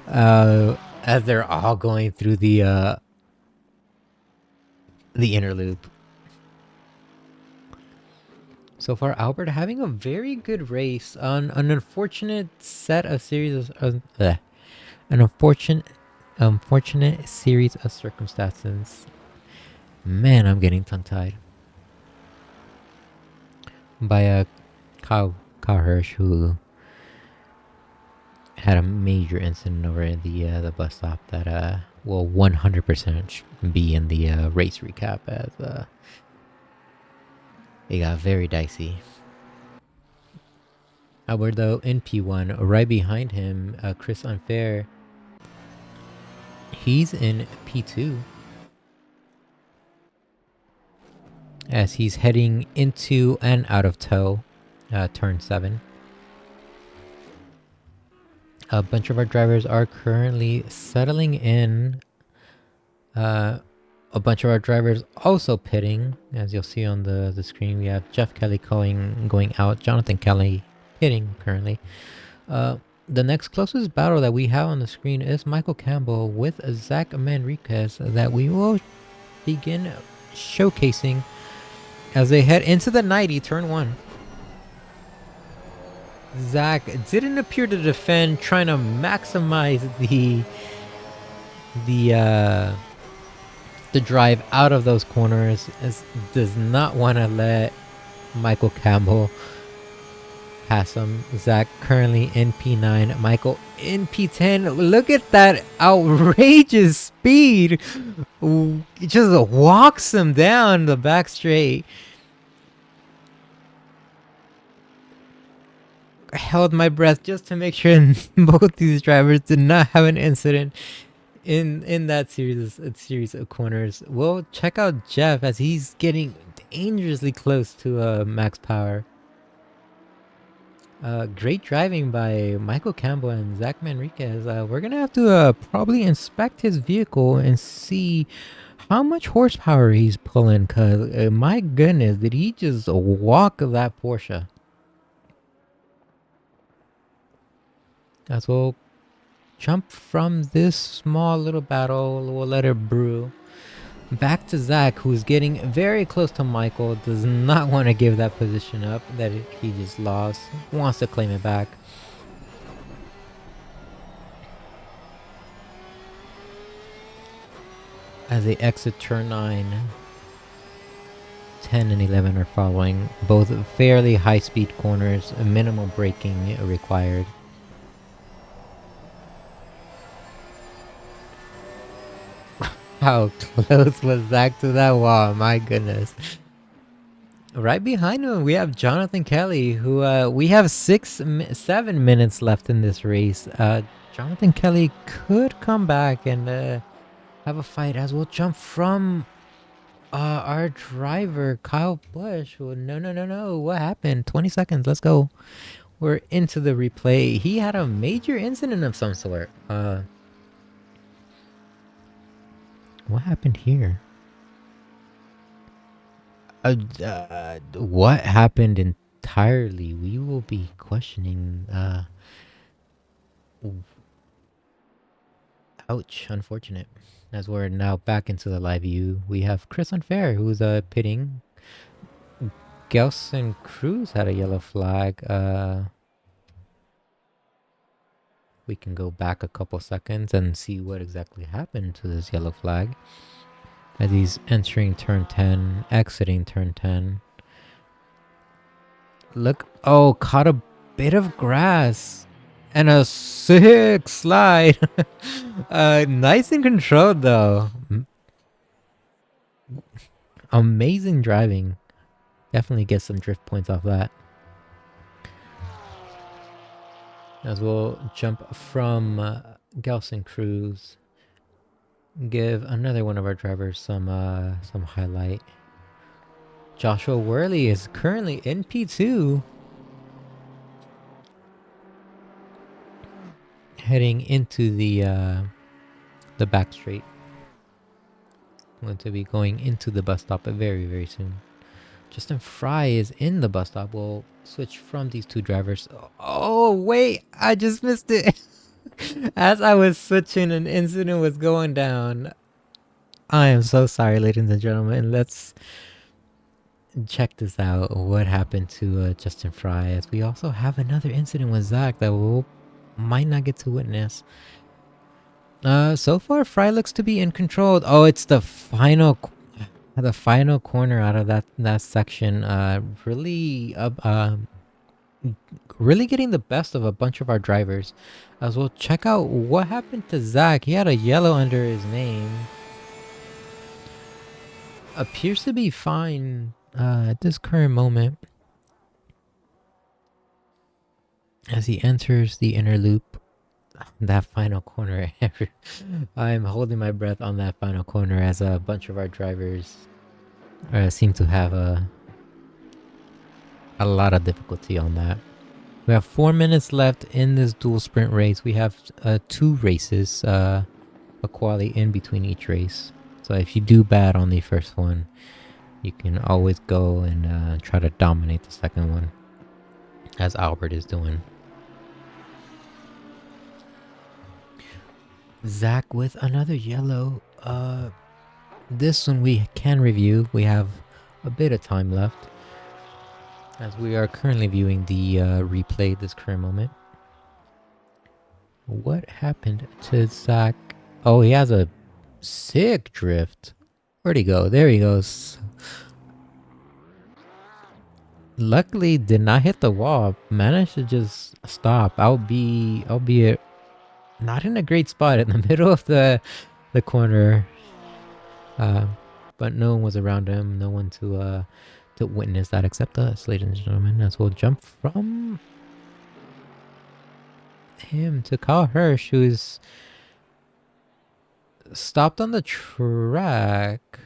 as they're all going through the inner loop. So far, Albert having a very good race on an unfortunate set of series of an unfortunate series of circumstances. Man, I'm getting tongue-tied. By Kyle Hirsch, who had a major incident over at the bus stop that will 100% be in the race recap, as it got very dicey. Albert though in P1, right behind him, Chris Unfair. He's in P2. As he's heading into and out of tow, turn 7. A bunch of our drivers are currently settling in. A bunch of our drivers also pitting. As you'll see on the screen, we have Jeff Kelly going out, Jonathan Kelly pitting currently. The next closest battle that we have on the screen is Michael Campbell with Zach Manriquez that we will begin showcasing as they head into the 90, turn 1. Zach didn't appear to defend, trying to maximize the drive out of those corners. Does not want to let Michael Campbell pass him. Zach currently in P9. Michael in P10. Look at that outrageous speed. It just walks him down the back straight. I held my breath just to make sure both these drivers did not have an incident in that series of corners. We'll check out Jeff as he's getting dangerously close to max power. Great driving by Michael Campbell and Zach Manriquez. We're gonna have to probably inspect his vehicle and see how much horsepower he's pulling, cause my goodness, did he just walk that Porsche? As we'll jump from this small little battle, we'll let it brew. Back to Zach, who's getting very close to Michael, does not want to give that position up that he just lost, wants to claim it back. As they exit turn 9, 10 and 11 are following, both fairly high speed corners, minimal braking required. How close was Zach to that wall? My goodness. Right behind him, we have Jonathan Kelly, who we have 7 minutes left in this race. Jonathan Kelly could come back and have a fight, as we'll jump from our driver, Kyle Busch. No. What happened? 20 seconds. Let's go. We're into the replay. He had a major incident of some sort. What happened here? What happened entirely? We will be questioning. Ouch, unfortunate. As we're now back into the live view, we have Chris Unfair, who's pitting. Gelson Cruz had a yellow flag. We can go back a couple seconds and see what exactly happened to this yellow flag. As he's entering turn 10, exiting turn 10. Look, oh, caught a bit of grass. And a sick slide. Nice and controlled though. Amazing driving. Definitely get some drift points off that. As we'll jump from Gelson Cruz. Give another one of our drivers some highlight. Joshua Worley is currently in P2. Heading into the back straight. Going to be going into the bus stop very, very soon. Justin Fry is in the bus stop. We'll switch from these two drivers. Oh, wait, I just missed it. As I was switching, an incident was going down. I am so sorry, ladies and gentlemen. Let's check this out. What happened to Justin Fry? As we also have another incident with Zach that we might not get to witness. So far, Fry looks to be in control. Oh, it's the final corner out of that section. Really getting the best of a bunch of our drivers. As we'll check out what happened to Zach. He had a yellow under his name. Appears to be fine at this current moment. As he enters the inner loop. That final corner. I'm holding my breath on that final corner as a bunch of our drivers seem to have a lot of difficulty on that. We have 4 minutes left in this dual sprint race. We have 2 races, a quali in between each race. So if you do bad on the first one, you can always go and try to dominate the second one, as Albert is doing. Zach with another yellow. This one we can review. We have a bit of time left, as we are currently viewing the replay at this current moment. What happened to Zach? Oh, he has a sick drift. Where'd he go? There he goes. Luckily, did not hit the wall. Managed to just stop. Albeit not in a great spot in the middle of the corner. Uh, but no one was around him. No one to witness that except us, ladies and gentlemen. As we'll jump from him to Kyle Hirsch, who's stopped on the track.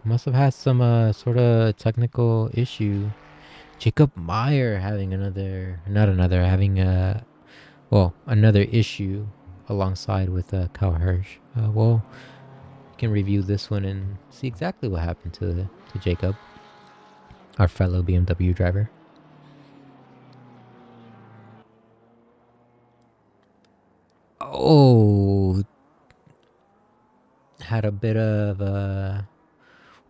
Must have had some sort of technical issue. Jacob Meyer having another issue alongside with Kyle Hirsch. Well, we can review this one and see exactly what happened to Jacob, our fellow BMW driver. Oh, had a bit of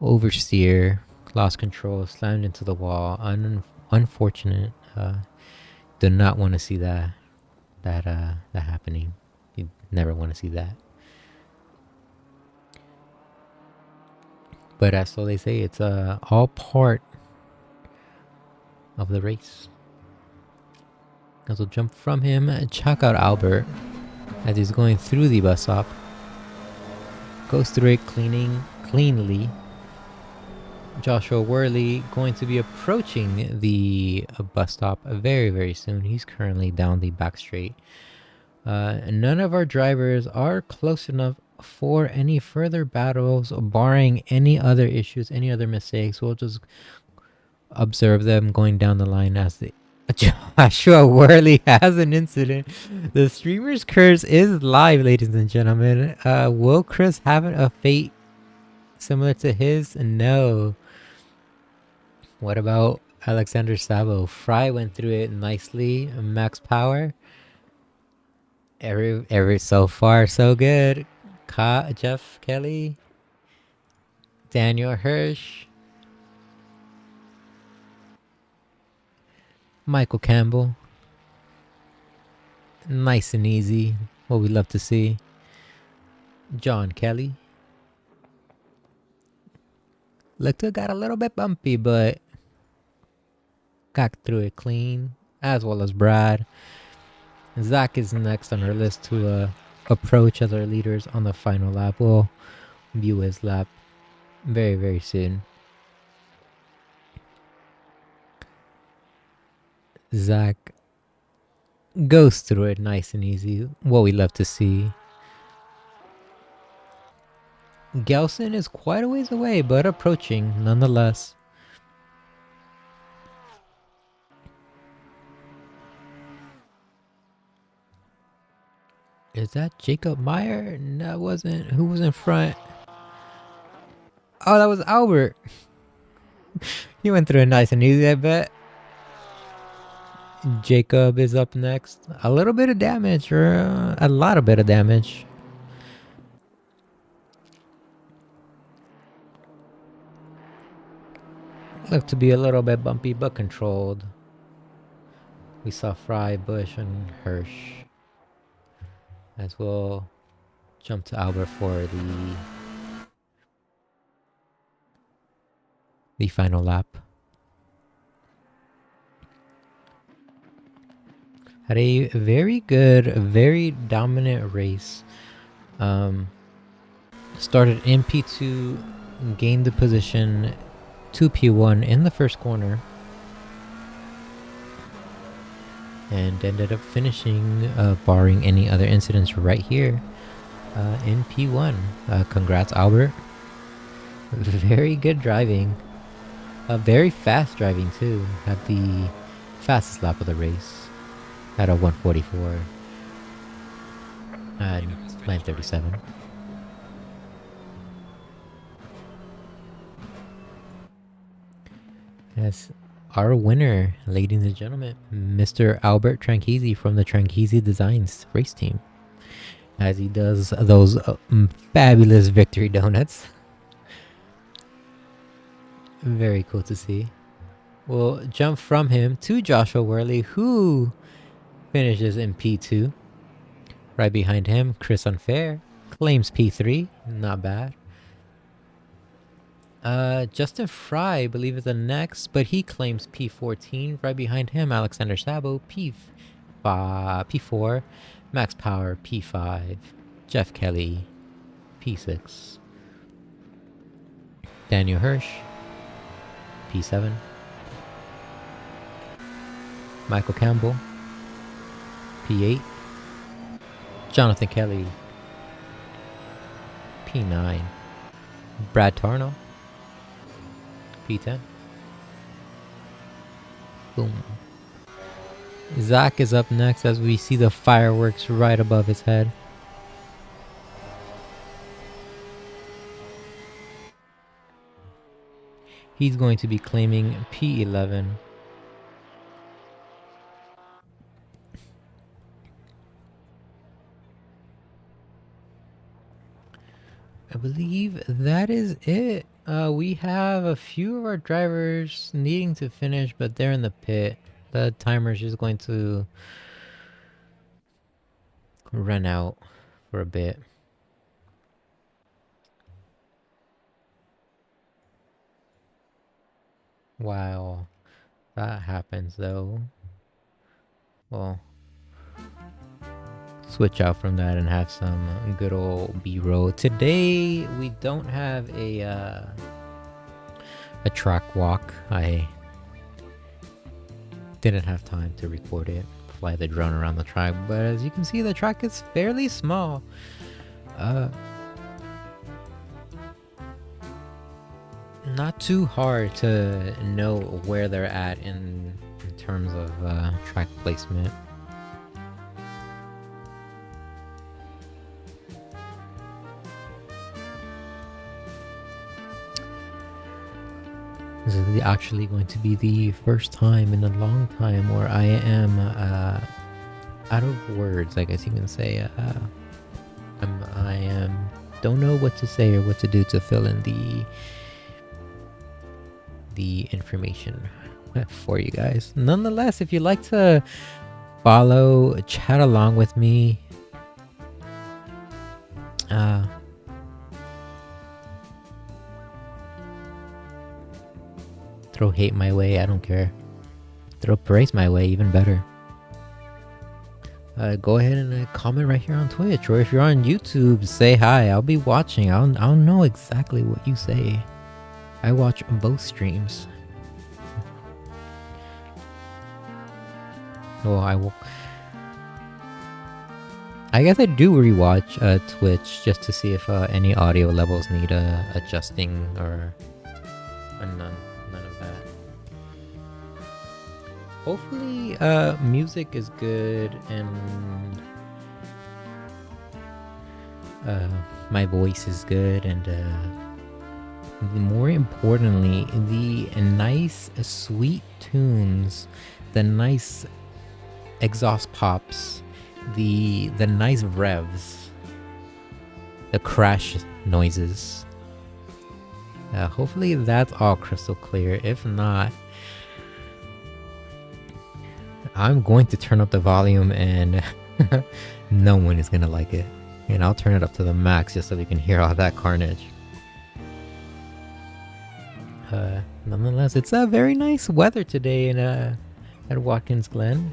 oversteer, lost control, slammed into the wall. Unfortunate. Did not want to see that happening. You never want to see that. But as so they say, it's all part of the race. As we'll jump from him and check out Albert as he's going through the bus stop. Goes through it cleanly. Joshua Worley going to be approaching the bus stop very, very soon. He's currently down the back straight. None of our drivers are close enough for any further battles, barring any other issues, any other mistakes. We'll just observe them going down the line as the Joshua Worley has an incident. The streamer's curse is live, ladies and gentlemen. Will Chris have a fate similar to his? No. What about Alexander Sabo? Fry went through it nicely. Max power. Every so far so good. Jeff Kelly. Daniel Hirsch. Michael Campbell. Nice and easy. What we love to see. John Kelly. Looked got a little bit bumpy, but got through it clean, as well as Brad. Zach is next on our list to approach as our leaders on the final lap. We'll view his lap very, very soon. Zach goes through it nice and easy. What we love to see. Gelson is quite a ways away, but approaching nonetheless. Is that Jacob Meyer? No, it wasn't. Who was in front? Oh, that was Albert. He went through it nice and easy, I bet. Jacob is up next. A little bit of damage, or a lot of bit of damage. Looked to be a little bit bumpy, but controlled. We saw Fry, Bush, and Hirsch. As we'll jump to Albert for the final lap. Had a very good, very dominant race. Started in P2, gained the position to P1 in the first corner, and ended up finishing, barring any other incidents, right here in P1. Congrats, Albert. Very good driving. Very fast driving too. Had the fastest lap of the race at a 1:44 and 9:37. Yes, our winner, ladies and gentlemen, Mr. Albert Tranchisi from the Tranchisi Designs race team, as he does those fabulous victory donuts. Very cool to see. We'll jump from him to Joshua Worley, who finishes in P2. Right behind him, Chris Unfair claims P3. Not bad. Justin Fry, I believe, is the next, but he claims P14. Right behind him, Alexander Sabo, P4, Max Power, P5, Jeff Kelly, P6, Daniel Hirsch, P7, Michael Campbell, P8, Jonathan Kelly, P9, Brad Tarno, P10. Boom. Zach is up next as we see the fireworks right above his head. He's going to be claiming P11. I believe that is it. We have a few of our drivers needing to finish, but they're in the pit. The timer's just going to run out for a bit. While that happens, though, we'll switch out from that and have some good old B-roll. Today, we don't have a track walk. I didn't have time to record it, fly the drone around the track, but as you can see, the track is fairly small. Not too hard to know where they're at in terms of track placement. This is actually going to be the first time in a long time where I am out of words, I guess you can say. Don't know what to say or what to do to fill in the information for you guys. Nonetheless, if you'd like to follow, chat along with me, throw hate my way, I don't care. Throw praise my way, even better. Go ahead and comment right here on Twitch, or if you're on YouTube, say hi. I'll be watching. I'll know exactly what you say. I watch both streams. Well, I guess I do rewatch Twitch just to see if any audio levels need adjusting or none of that. Hopefully, music is good and my voice is good, and more importantly, the nice, sweet tunes, the nice exhaust pops, the nice revs, the crash noises. Hopefully that's all crystal clear. If not, I'm going to turn up the volume and no one is gonna like it. And I'll turn it up to the max just so we can hear all that carnage. Nonetheless, it's a very nice weather today in at Watkins Glen.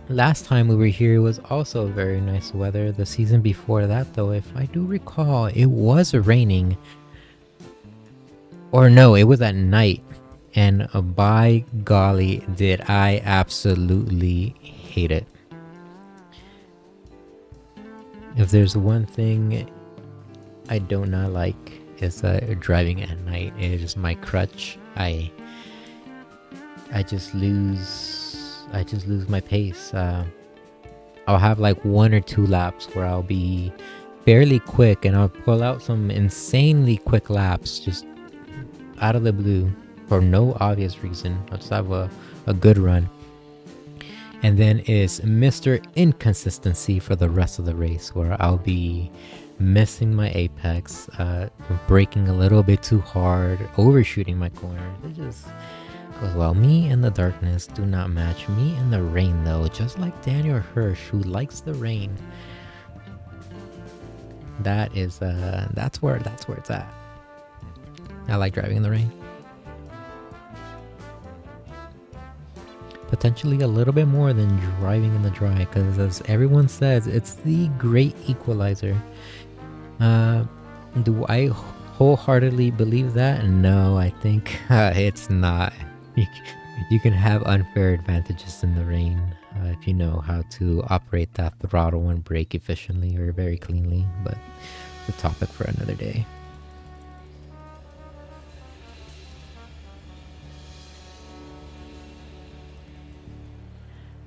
Last time we were here, it was also very nice weather. The season before that, though, if I do recall, it was raining. Or no, it was at night. And by golly, did I absolutely hate it. If there's one thing I do not like, it's driving at night. It is my crutch. I just lose my pace. I'll have like 1 or 2 laps where I'll be fairly quick, and I'll pull out some insanely quick laps just out of the blue for no obvious reason. I'll just have a good run. And then it's Mr. Inconsistency for the rest of the race, where I'll be missing my apex, braking a little bit too hard, overshooting my corners. It just goes well. Me and the darkness do not match. Me and the rain, though, just like Daniel Hirsch, who likes the rain. That's where it's at. I like driving in the rain. Potentially a little bit more than driving in the dry, because as everyone says, it's the great equalizer. Do I wholeheartedly believe that? No, I think it's not. You can have unfair advantages in the rain if you know how to operate that throttle and brake efficiently or very cleanly, but it's a topic for another day.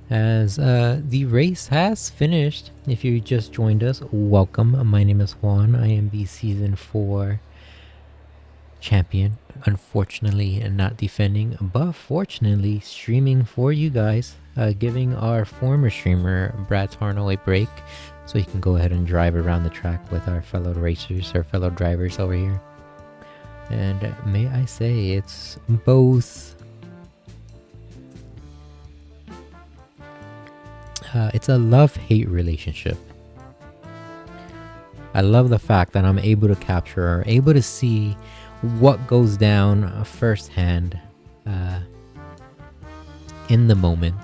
As the race has finished, if you just joined us, welcome. My name is Juan. I am the Season 4 champion. Unfortunately, not defending, but fortunately streaming for you guys, giving our former streamer Brad Tarno a break so he can go ahead and drive around the track with our fellow racers, our fellow drivers over here. And may I say, it's both... it's a love-hate relationship. I love the fact that I'm able to capture or able to see what goes down firsthand in the moment.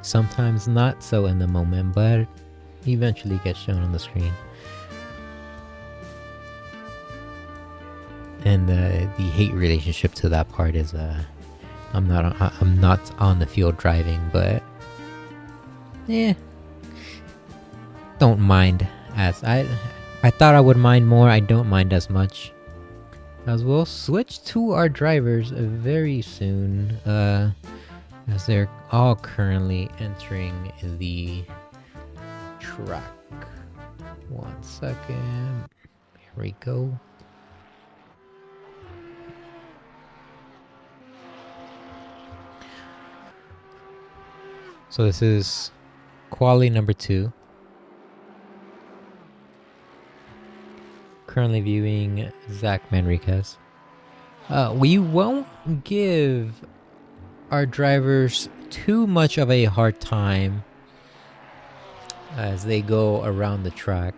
Sometimes not so in the moment, but eventually gets shown on the screen. And the hate relationship to that part is I'm not on the field driving, but don't mind as I thought I would mind more. I don't mind as much. As we'll switch to our drivers very soon, as they're all currently entering the track. 1 second. Here we go. So this is quali number 2. Currently viewing Zach Manriquez. We won't give our drivers too much of a hard time as they go around the track.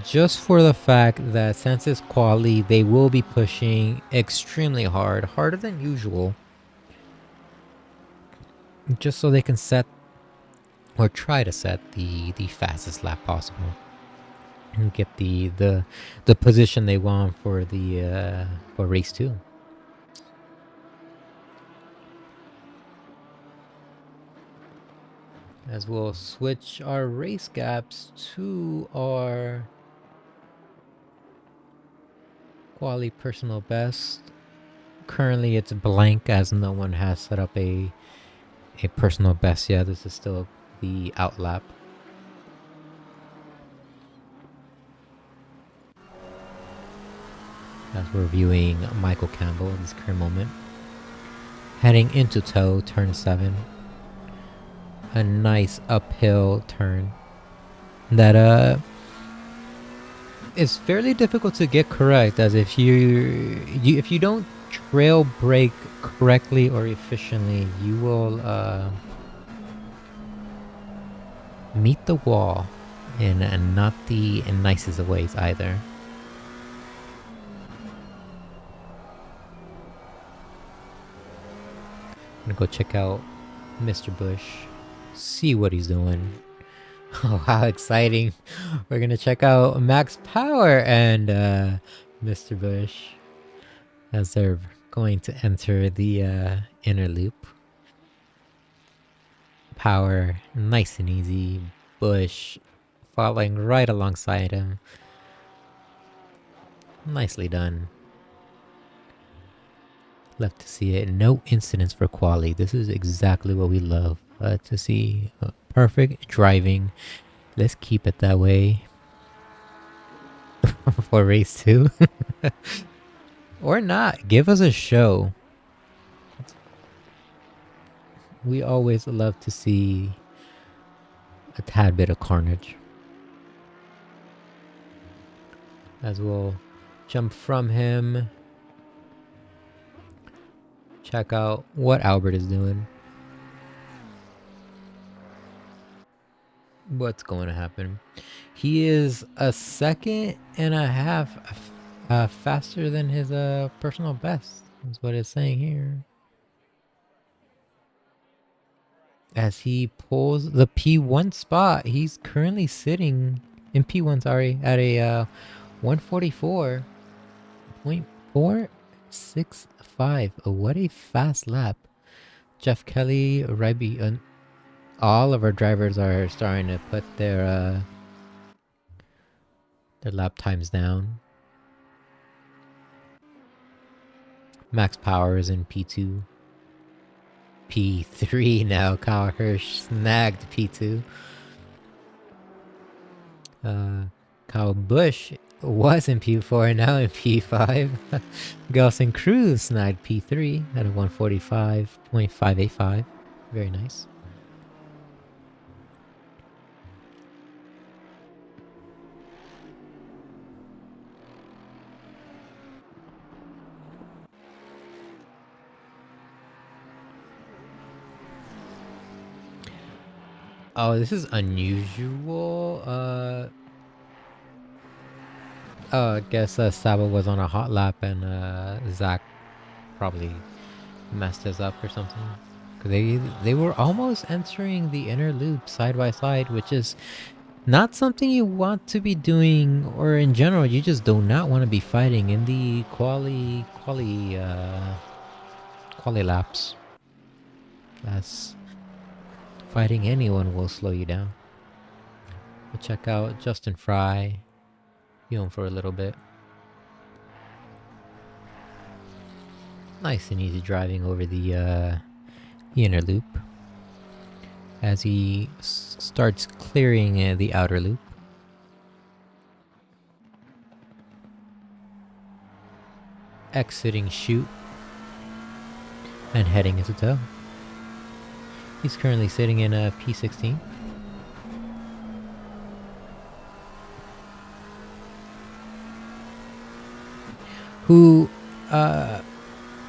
Just for the fact that since it's quali, they will be pushing extremely hard, harder than usual. Just so they can set or try to set the fastest lap possible and get the position they want for the for race 2. As we'll switch our race gaps to our quali personal best. Currently it's blank as no one has set up a personal best yet. This is still the outlap. As we're viewing Michael Campbell in this current moment. Heading into tow, turn 7. A nice uphill turn that is fairly difficult to get correct, as if you don't trail brake correctly or efficiently, you will meet the wall in not the nicest of ways either. I'm gonna go check out Mr. Bush, see what he's doing. Oh, how exciting. We're gonna check out Max Power and Mr. Bush as they're going to enter the inner loop. Power, nice and easy. Bush following right alongside him. Nicely done. Love to see it. No incidents for quali. This is exactly what we love to see. Perfect driving. Let's keep it that way for race 2. Or not. Give us a show. We always love to see a tad bit of carnage. As we'll jump from him. Check out what Albert is doing. what's going to happen. He is a second and a half faster than his personal best. That's what it's saying here. As he pulls the P1 spot, he's currently sitting in P1, sorry, at a 144.465. What a fast lap. Jeff Kelly, Ryby, all of our drivers are starting to put their lap times down. Max Power is in P2. P3 now. Kyle Hirsch snagged P2. Kyle Busch was in P4, now in P5. Gelson Cruz snagged P3 at a 145.585. Very nice. Oh, this is unusual. I guess Saba was on a hot lap and Zach probably messed us up or something. Cause they were almost entering the inner loop side by side, which is not something you want to be doing, or in general, you just do not want to be fighting in the quali laps. That's fighting anyone will slow you down. We'll check out Justin Fry. Be on for a little bit. Nice and easy driving over the inner loop as he starts clearing the outer loop. Exiting chute and heading into tow. He's currently sitting in a P16. Who,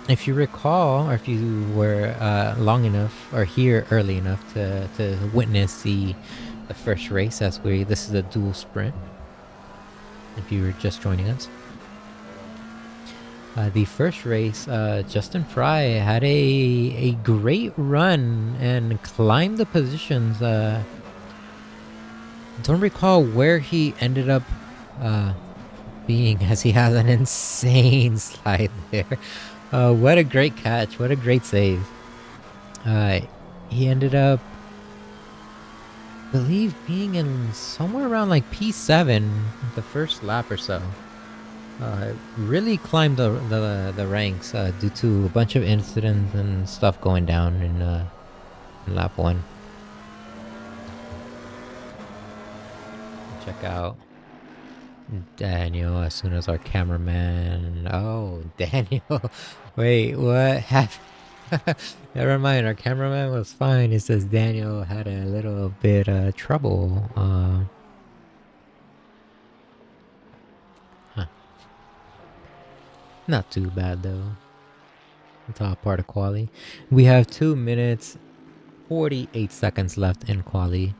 if you recall, or if you were long enough or here early enough to witness the first race, this is a dual sprint. If you were just joining us, the first race, Justin Fry had a great run and climbed the positions. Don't recall where he ended up being, as he has an insane slide there. What a great catch. What a great save. He ended up, I believe, being in somewhere around like P7 the first lap or so. Really climbed the ranks due to a bunch of incidents and stuff going down in lap 1. Check out Daniel as soon as our cameraman. Oh, Daniel. Wait, what happened? Never mind, our cameraman was fine. It says Daniel had a little bit of trouble. Not too bad though. It's all part of quali. We have 2 minutes 48 seconds left in quali.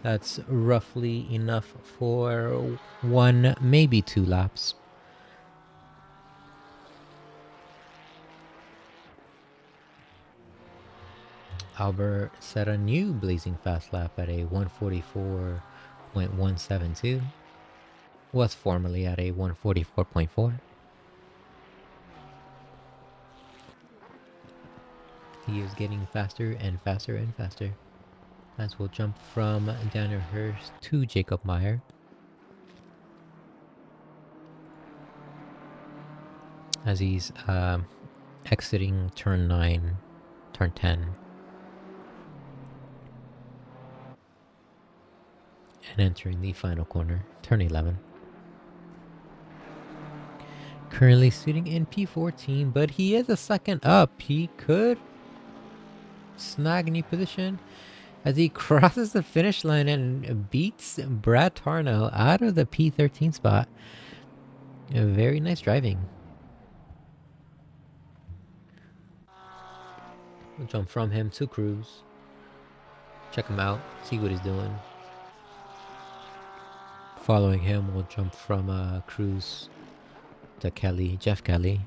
That's roughly enough for 1, maybe 2 laps. Albert set a new blazing fast lap at a 144.172. Was formerly at a 144.4. He is getting faster and faster and faster. As we'll jump from Daniel Hirsch to Jacob Meyer. As he's exiting turn 9, turn 10. And entering the final corner, turn 11. Currently sitting in P14, but he is a second up. He could snag a new position as he crosses the finish line and beats Brad Tarnow out of the P13 spot. Very nice driving. We'll jump from him to Cruz. Check him out, see what he's doing. following him, we'll jump from Cruz to Kelly, Jeff Kelly.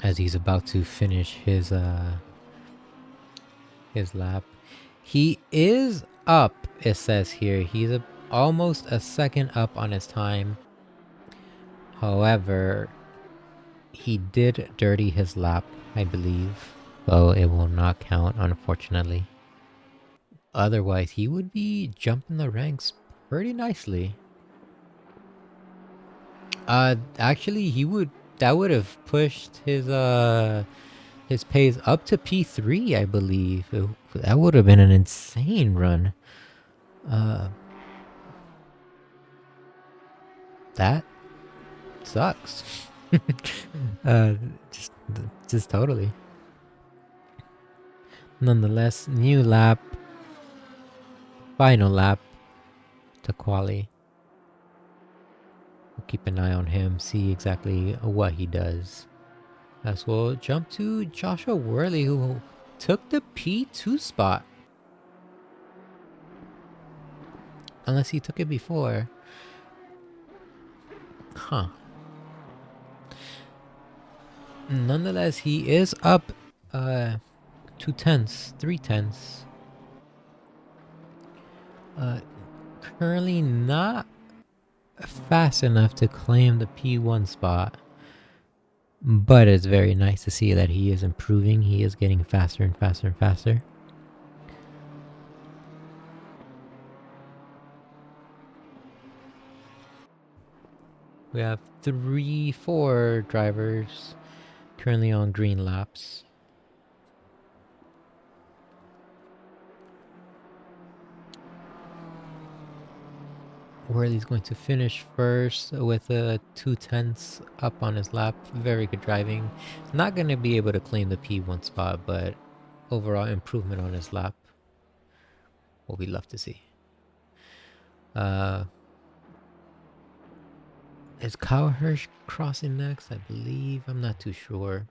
As he's about to finish his lap. He is up, it says here. He's almost a second up on his time. However, he did dirty his lap, I believe. So it will not count, unfortunately. Otherwise, he would be jumping the ranks pretty nicely. Actually, that would have pushed his pace up to P3, I believe. That would have been an insane run. That sucks. Just totally. Nonetheless, new lap, final lap to quali. We'll keep an eye on him, see exactly what he does. As we'll jump to Joshua Worley, who took the P2 spot. Unless he took it before. Huh. Nonetheless, he is up 2/10, 3/10. Currently not fast enough to claim the P1 spot. But it's very nice to see that he is improving. He is getting faster and faster and faster. We have 4 drivers currently on green laps. Worley's going to finish first with a 2/10 up on his lap. Very good driving. Not going to be able to claim the P1 spot, but overall improvement on his lap. What we'd love to see. Is Kyle Hirsch crossing next? I believe. I'm not too sure.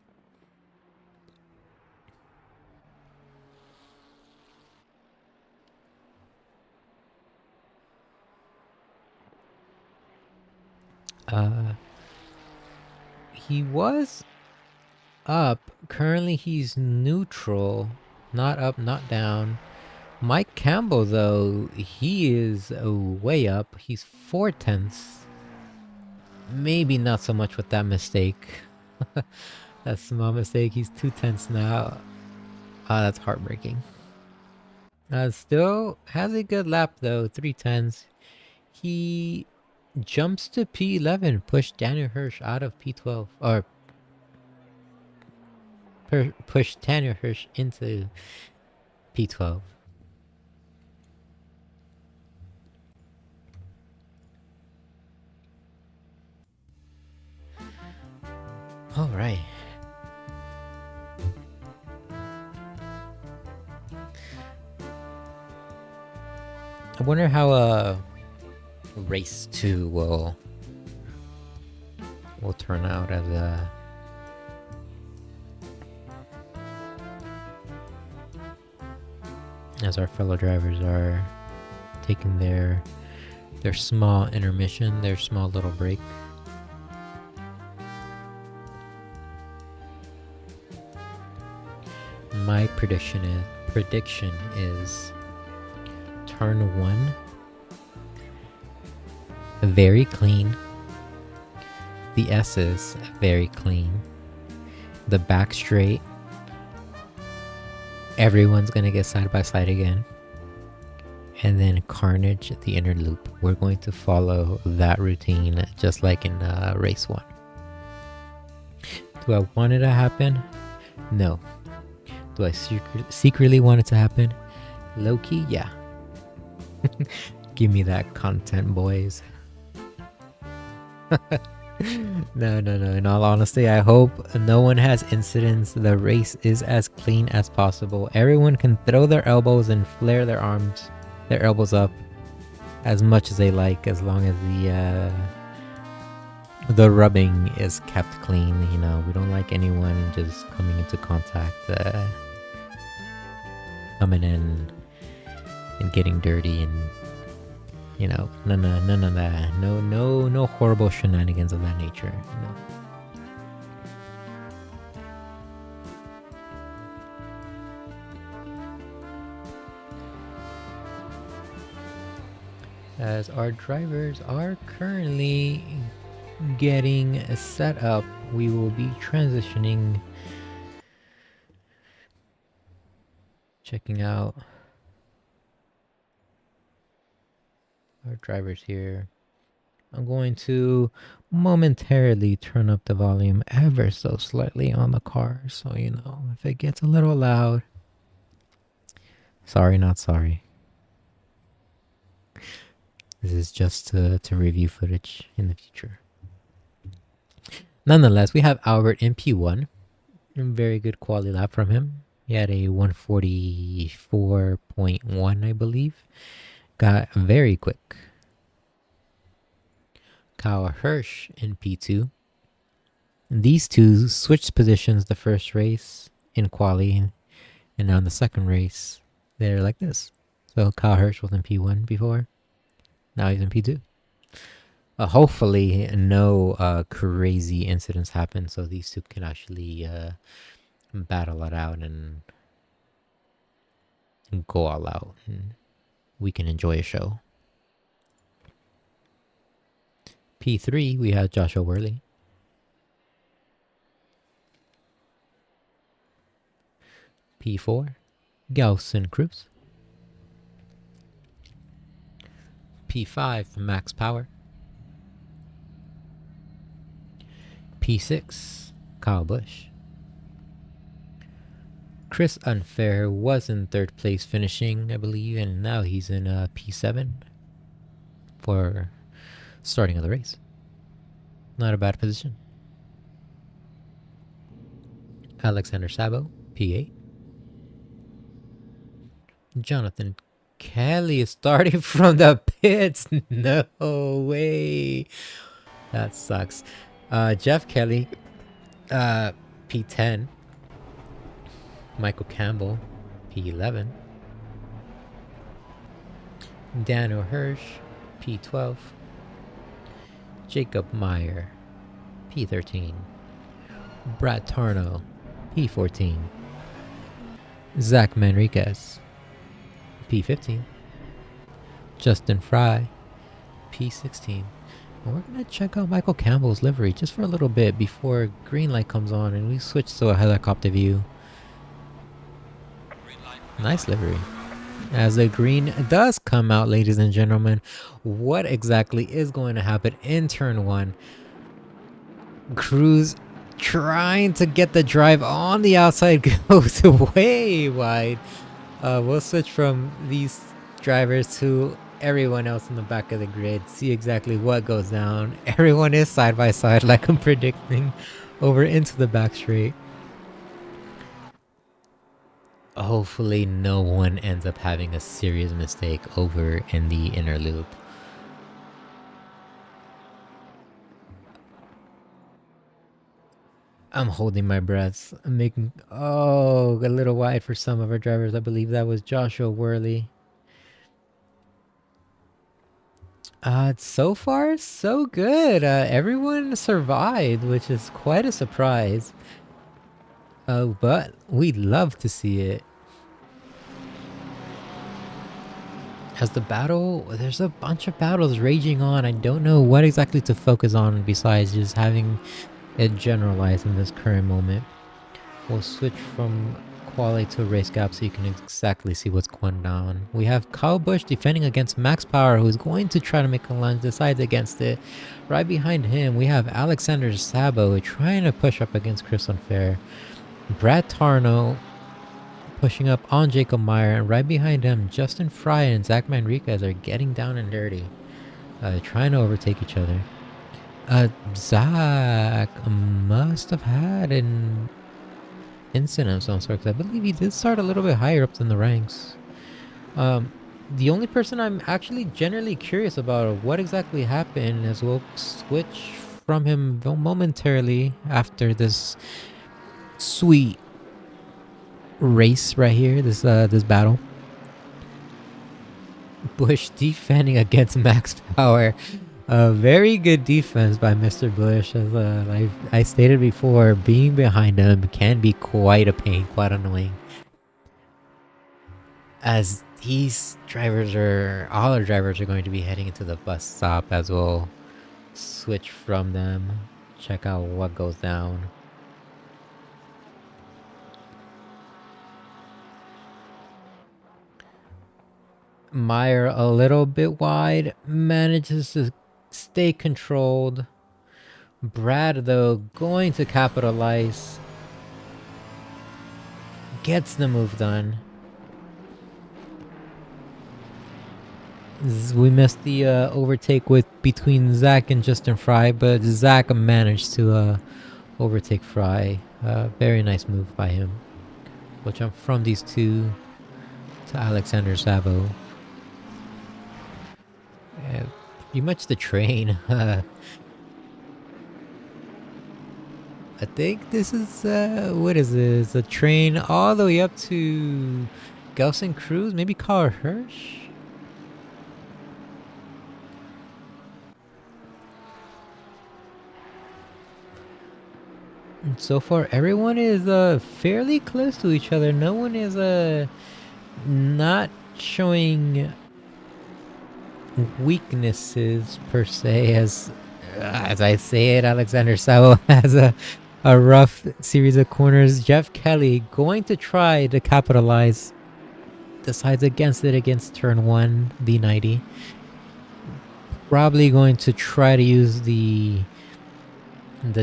He was up. Currently he's neutral. Not up, not down. Mike Campbell, though, he is way up. He's 4/10. Maybe not so much with that mistake. That small mistake. He's 2/10 now. That's heartbreaking. Still has a good lap, though. 3/10. He jumps to P11, pushed Daniel Hirsch out of P12, or pushed Daniel Hirsch into P12. All right. I wonder how race 2 will turn out as our fellow drivers are taking their small intermission, their small little break. My prediction is turn 1 very clean. The S's very clean. The back straight, everyone's gonna get side by side again. And then carnage at the inner loop. We're going to follow that routine just like in race 1. Do I want it to happen? No. Do I secretly want it to happen? Low-key, yeah. Give me that content, boys. No. In all honesty, I hope no one has incidents. The race is as clean as possible. Everyone can throw their elbows and flare their arms, their elbows up as much as they like, as long as The rubbing is kept clean. You know, we don't like anyone just coming into contact, coming in and getting dirty, and you know, none of that. No horrible shenanigans of that nature. No. As our drivers are currently getting set up, we will be transitioning, checking out our drivers here. I'm going to momentarily turn up the volume ever so slightly on the car, so you know, if it gets a little loud, sorry, not sorry. This is just to review footage in the future. Nonetheless, we have Albert in P1. Very good quality lap from him. He had a 144.1, I believe. Got very quick. Kyle Hirsch in P2. These two switched positions the first race in quali, and now in the second race, they're like this. So Kyle Hirsch was in P1 before. Now he's in P2. Hopefully no crazy incidents happen, so these two can actually battle it out and go all out, and we can enjoy a show. P3, we have Joshua Worley. P4, Galson Cruz. P5, Max Power. P6, Kyle Busch. Chris Unfair was in third place finishing, I believe, and now he's in P7 for starting of the race. Not a bad position. Alexander Sabo, P8. Jonathan Kelly is starting from the pits. No way. That sucks. Jeff Kelly, P10. Michael Campbell, P11. Daniel Hirsch, P12. Jacob Meyer, P13. Brad Tarno, P14. Zach Manriquez, P15. Justin Fry, P16. And we're going to check out Michael Campbell's livery just for a little bit before green light comes on and we switch to a helicopter view. Nice livery. As the green does come out, ladies and gentlemen, what exactly is going to happen in turn 1? Cruz trying to get the drive on the outside, goes way wide. We'll switch from these drivers to everyone else in the back of the grid, see exactly what goes down. Everyone is side by side like I'm predicting, over into the back straight. Hopefully no one ends up having a serious mistake over in the inner loop. I'm holding my breath. I'm making a little wide for some of our drivers. I believe that was Joshua Worley. So far so good. Everyone survived, which is quite a surprise. But we'd love to see it. As the battle, there's a bunch of battles raging on. I don't know what exactly to focus on besides just having it generalized in this current moment. We'll switch from quali to race gap so you can exactly see what's going on. We have Kyle Busch defending against Max Power, who's going to try to make a lunge, decides against it. Right behind him, we have Alexander Sabo trying to push up against Chris Unfair. Brad Tarno pushing up on Jacob Meyer, and right behind him, Justin Fry and Zach Manriquez are getting down and dirty, trying to overtake each other. Zach must have had an incident of some sort, because I believe he did start a little bit higher up in the ranks. The only person I'm actually generally curious about what exactly happened is we'll switch from him momentarily after this sweet race right here, this battle. Bush defending against max power. A very good defense by Mr. Bush. As I stated before, being behind him can be quite a pain, quite annoying. As these drivers all our drivers are going to be heading into the bus stop as we'll switch from them, check out what goes down. Meyer a little bit wide, manages to stay controlled. Brad, though, going to capitalize. Gets the move done. We missed the overtake between Zach and Justin Fry, but Zach managed to overtake Fry. Very nice move by him. We'll jump from these two to Alexander Sabo. Pretty much the train. I think this is, what is this? A train all the way up to Gelson Cruz? Maybe Carl Hirsch? And so far, everyone is fairly close to each other. No one is not showing weaknesses per se. As I say it, Alexander Sabo has a rough series of corners. Jeff Kelly going to try to capitalize. Decides against it against turn 1, the 90. Probably going to try to use the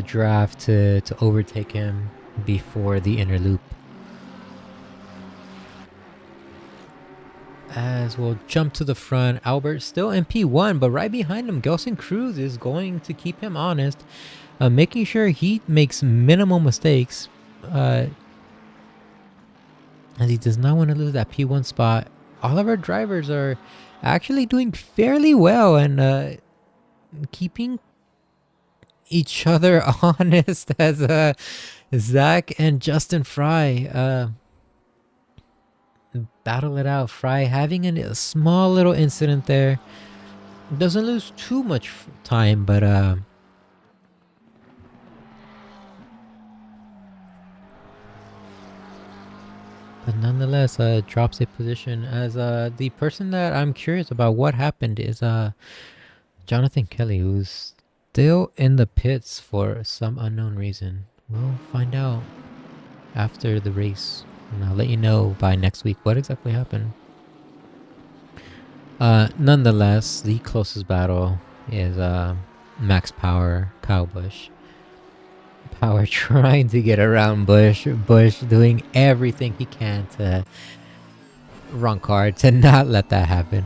draft to overtake him before the inner loop. As we'll jump to the front, Albert still in P1, but right behind him, Gelson Cruz is going to keep him honest, making sure he makes minimal mistakes, as he does not want to lose that P1 spot. All of our drivers are actually doing fairly well and keeping each other honest, as Zach and Justin Fry battle it out. Fry having a small little incident there. Doesn't lose too much time, but nonetheless drops a position. As the person that I'm curious about what happened is Jonathan Kelly, who's still in the pits for some unknown reason. We'll find out after the race, and I'll let you know by next week what exactly happened. Nonetheless, the closest battle is Max Power, Kyle Busch. Power trying to get around Busch. Busch doing everything he can to wrong card to not let that happen.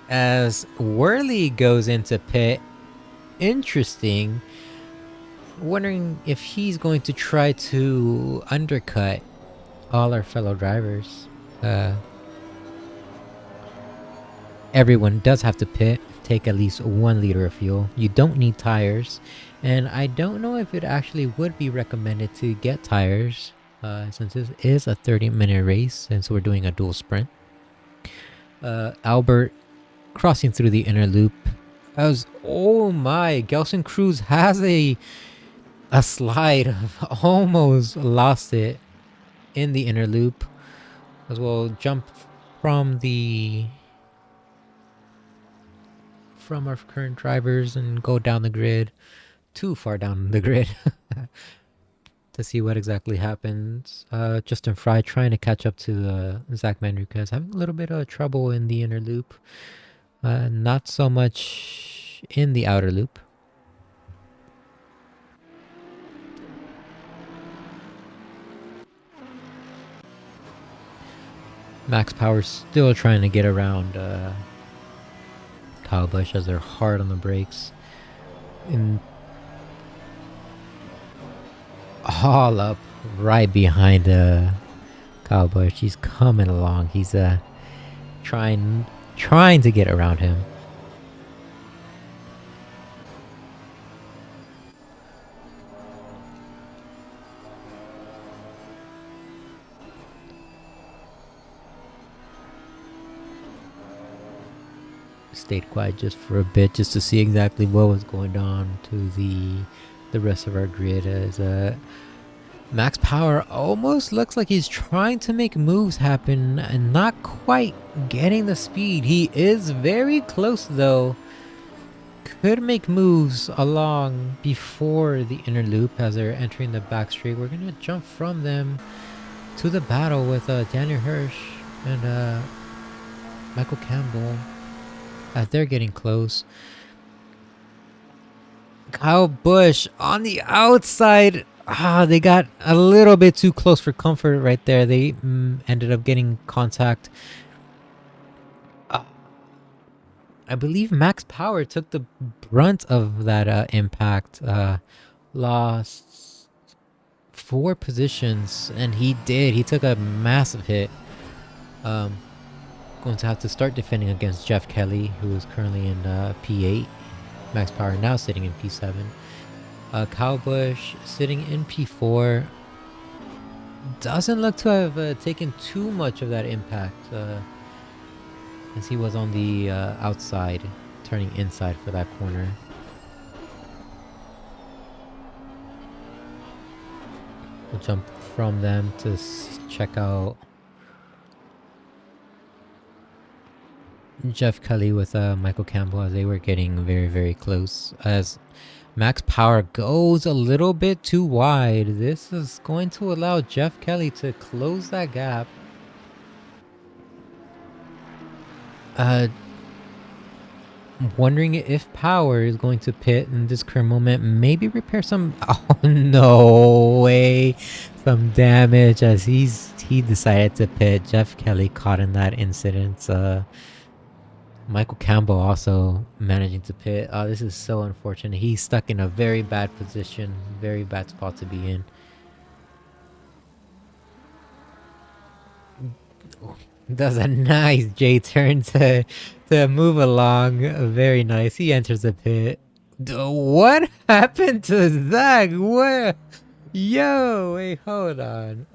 As Worley goes into pit, interesting. Wondering if he's going to try to undercut all our fellow drivers. Everyone does have to pit, take at least 1 liter of fuel. You don't need tires, and I don't know if it actually would be recommended to get tires, since this is a 30-minute race, since we're doing a dual sprint. Albert crossing through the inner loop. As, oh my, Gelson Cruz has a slide. Almost lost it in the inner loop. As well, jump from our current drivers and go down the grid. Too far down the grid to see what exactly happens. Justin Fry trying to catch up to Zach Manriquez, having a little bit of trouble in the inner loop. Not so much in the outer loop. Max Power still trying to get around Kyle Busch as they're hard on the brakes. And all up right behind Kyle Busch. He's coming along. He's trying to get around him. stayed quiet just for a bit, just to see exactly what was going on to the rest of our grid. As Max Power almost looks like he's trying to make moves happen and not quite getting the speed. He is very close though. Could make moves along before the inner loop as they're entering the back straight. We're gonna jump from them to the battle with Daniel Hirsch and Michael Campbell as they're getting close. Kyle Busch on the outside. They got a little bit too close for comfort right there. They ended up getting contact. I believe Max Power took the brunt of that impact. Lost 4 positions, and he did. He took a massive hit. Going to have to start defending against Jeff Kelly, who is currently in P8. Max Power now sitting in P7. Kyle Busch sitting in P4. Doesn't look to have taken too much of that impact, as he was on the outside, turning inside for that corner. We'll jump from them to check out Jeff Kelly with Michael Campbell as they were getting very, very close. As Max Power goes a little bit too wide, this is going to allow Jeff Kelly to close that gap. Wondering if Power is going to pit in this current moment, maybe repair some. Oh no way! Some damage as he decided to pit. Jeff Kelly caught in that incident. Michael Campbell also managing to pit. This is so unfortunate. He's stuck in a very bad position, very bad spot to be in. Does a nice J turn to move along. Very nice. He enters the pit. What happened to that? Where? Yo, wait, hold on.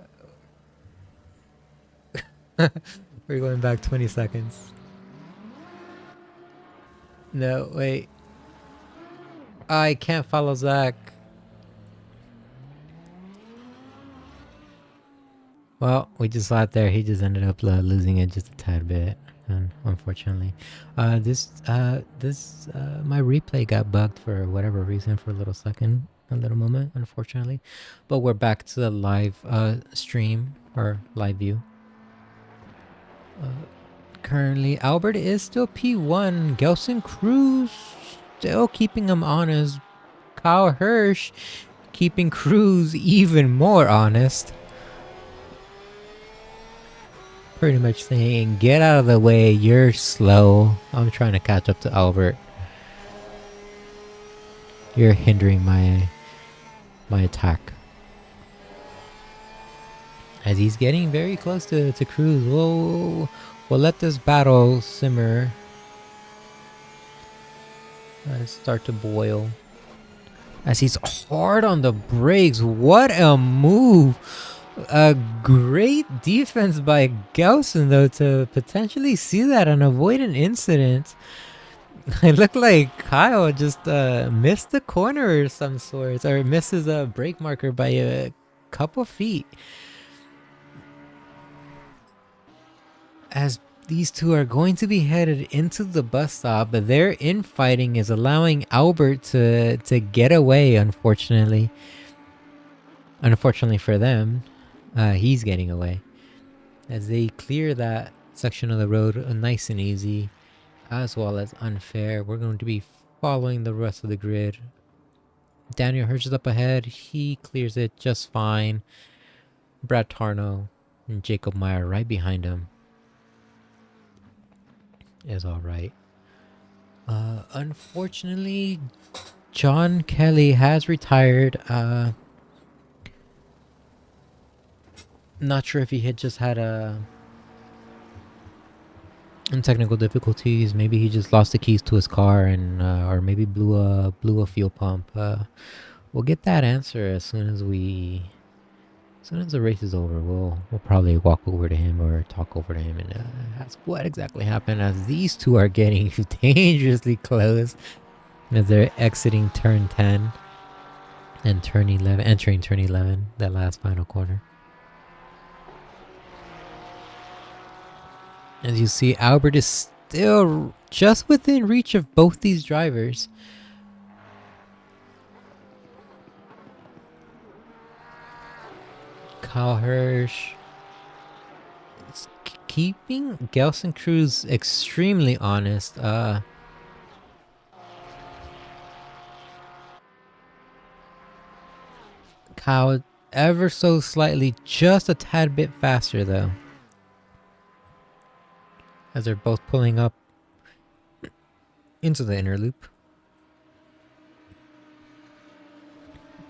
We're going back 20 seconds. No, wait. I can't follow Zach. Well, we just saw it there. He just ended up losing it just a tad bit, and unfortunately, my replay got bugged for whatever reason for a little moment, unfortunately. But we're back to the live stream or live view. Currently, Albert is still P1. Gelson Cruz still keeping him honest. Kyle Hirsch keeping Cruz even more honest. Pretty much saying, get out of the way, you're slow. I'm trying to catch up to Albert. You're hindering my attack. As he's getting very close to Cruz. We'll let this battle simmer. Start to boil. As he's hard on the brakes. What a move! A great defense by Gelson though to potentially see that and avoid an incident. It looked like Kyle just missed the corner of some sorts, or misses a brake marker by a couple feet. As these two are going to be headed into the bus stop, but their infighting is allowing Albert to get away, unfortunately. Unfortunately for them, he's getting away. As they clear that section of the road nice and easy, as well as unfair. We're going to be following the rest of the grid. Daniel Hirsch is up ahead. He clears it just fine. Brad Tarno and Jacob Meyer right behind him is all right. Unfortunately, John Kelly has retired. Not sure if he had just had technical difficulties. Maybe he just lost the keys to his car and or maybe blew a fuel pump. We'll get that answer as soon as we As soon as the race is over, we'll probably walk over to him or talk over to him and ask what exactly happened, as these two are getting dangerously close as they're exiting turn 10 and turn 11, entering turn 11, that last final corner. As you see, Albert is still just within reach of both these drivers. Kyle Hirsch is keeping Gelson Cruz extremely honest. Kyle ever so slightly, just a tad bit faster though, as they're both pulling up into the inner loop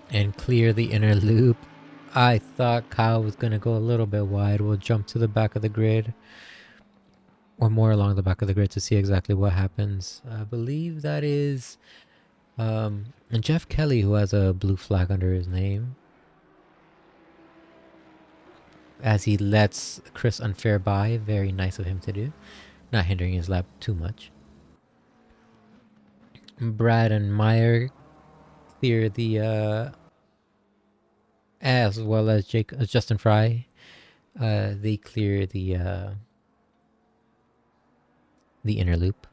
and clear the inner loop. I thought Kyle was going to go a little bit wide. We'll jump to the back of the grid, or more along the back of the grid, to see exactly what happens. I believe that is Jeff Kelly, who has a blue flag under his name, as he lets Chris Unfair by. Very nice of him to do, not hindering his lap too much. Brad and Meyer clear the as well as Justin Fry. They clear the inner loop.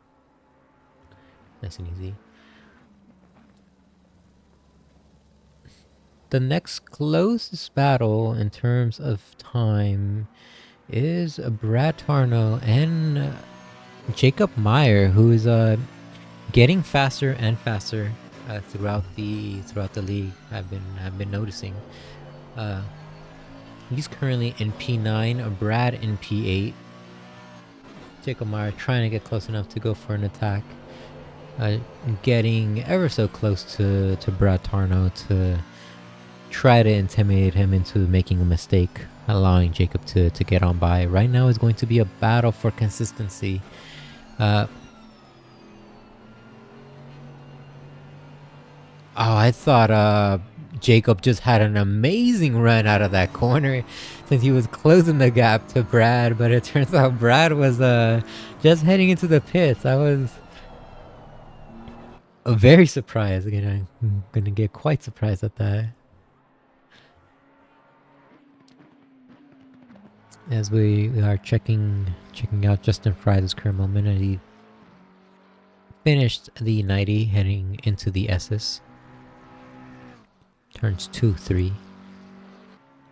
Nice and easy. The next closest battle in terms of time is Brad Tarno and Jacob Meyer, who is getting faster and faster throughout the league. I've been noticing. He's currently in P9, Brad in P8. Jacob Meyer trying to get close enough to go for an attack. Getting ever so close to Brad Tarno to try to intimidate him into making a mistake, allowing Jacob to get on by. Right now is going to be a battle for consistency. I thought Jacob just had an amazing run out of that corner since he was closing the gap to Brad, but it turns out Brad was just heading into the pits. I was very surprised. Again, I'm gonna get quite surprised at that. As we are checking out Justin Fry's current moment, and he finished the 90 heading into the SS. Turns 2, 3,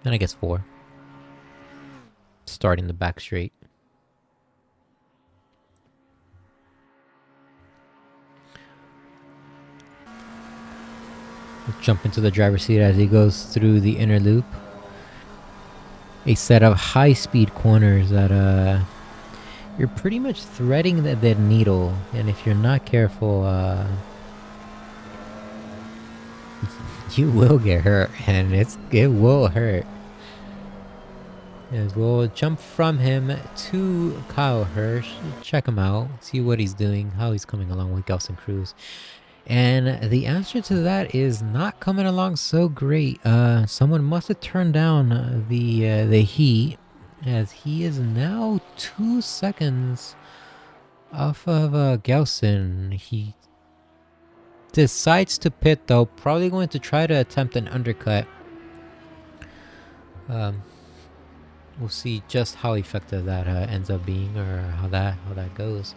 and I guess 4. Starting the back straight. We'll jump into the driver's seat as he goes through the inner loop. A set of high-speed corners that you're pretty much threading the needle, and if you're not careful, you will get hurt, and it will hurt. As we'll jump from him to Kyle Hirsch, check him out, see what he's doing, how he's coming along with Gelson Cruz. And the answer to that is not coming along so great. Someone must have turned down the heat, as he is now 2 seconds off of Gelson. He decides to pit though, probably going to try to attempt an undercut. We'll see just how effective that ends up being, or how that goes.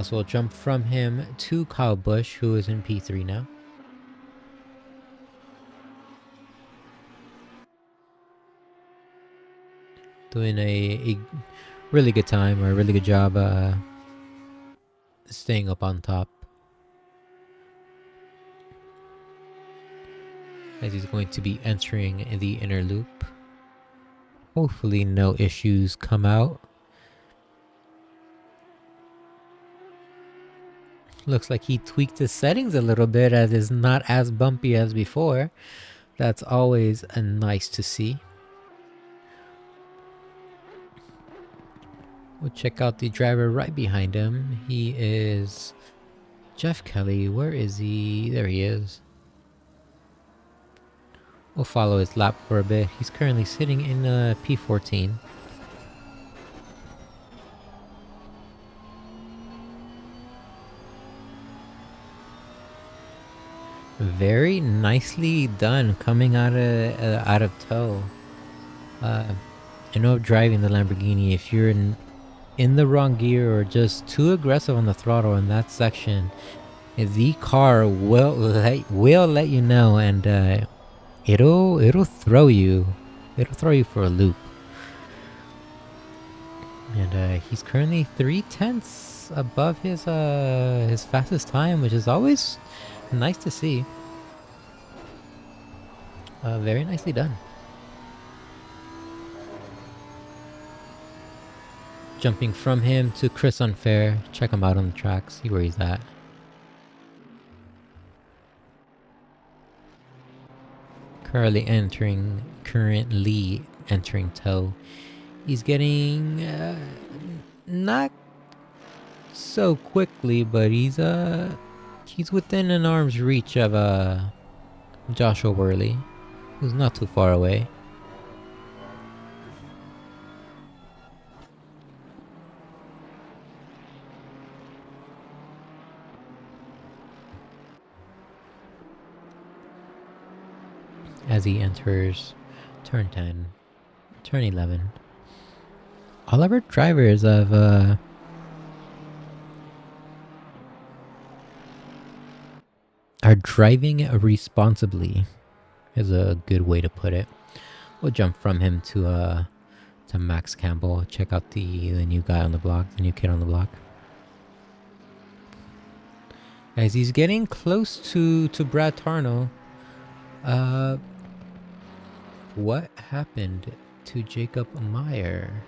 So we'll jump from him to Kyle Busch, who is in P3 now. Doing a really good time, or a really good job staying up on top. As he's going to be entering the inner loop. Hopefully no issues come out. Looks like he tweaked his settings a little bit, as it's not as bumpy as before. That's always nice to see. We'll check out the driver right behind him. He is Jeff Kelly. Where is he? There he is. We'll follow his lap for a bit. He's currently sitting in P14. Very nicely done coming out of tow. I know driving the Lamborghini, if you're in the wrong gear or just too aggressive on the throttle in that section, the car will let you know, and it'll throw you for a loop. And he's currently 3/10 above his fastest time, which is always nice to see. Very nicely done. Jumping from him to Chris Unfair. Check him out on the track, see where he's at. Currently entering tow. He's getting not so quickly, but he's within an arm's reach of Joshua Worley, who's not too far away. As he enters turn 10, turn 11. All of our drivers are driving responsibly, is a good way to put it. We'll jump from him to Max Campbell. Check out the new guy on the block, the new kid on the block. As he's getting close to Brad Tarno, what happened to Jacob Meyer?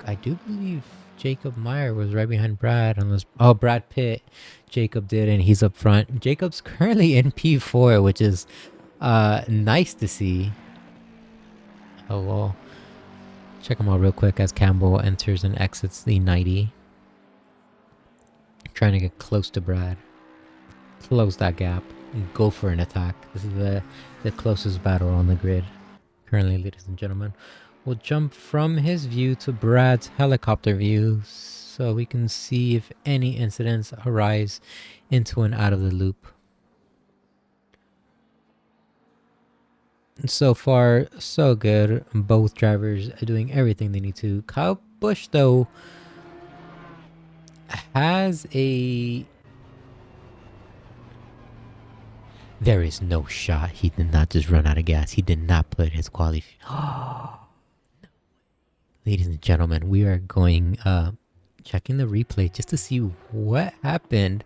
I do believe Jacob Meyer was right behind Brad unless Brad Pitt. Jacob did, and he's up front. Jacob's currently in P4, which is nice to see. Oh well. Check him out real quick as Campbell enters and exits the 90. Trying to get close to Brad. Close that gap and go for an attack. This is the closest battle on the grid currently, ladies and gentlemen. We'll jump from his view to Brad's helicopter view so we can see if any incidents arise into and out of the loop. So far, so good. Both drivers are doing everything they need to. Kyle Busch, though, has a... There is no shot. He did not just run out of gas. He did not put his quality... Ladies and gentlemen, we are going checking the replay just to see what happened.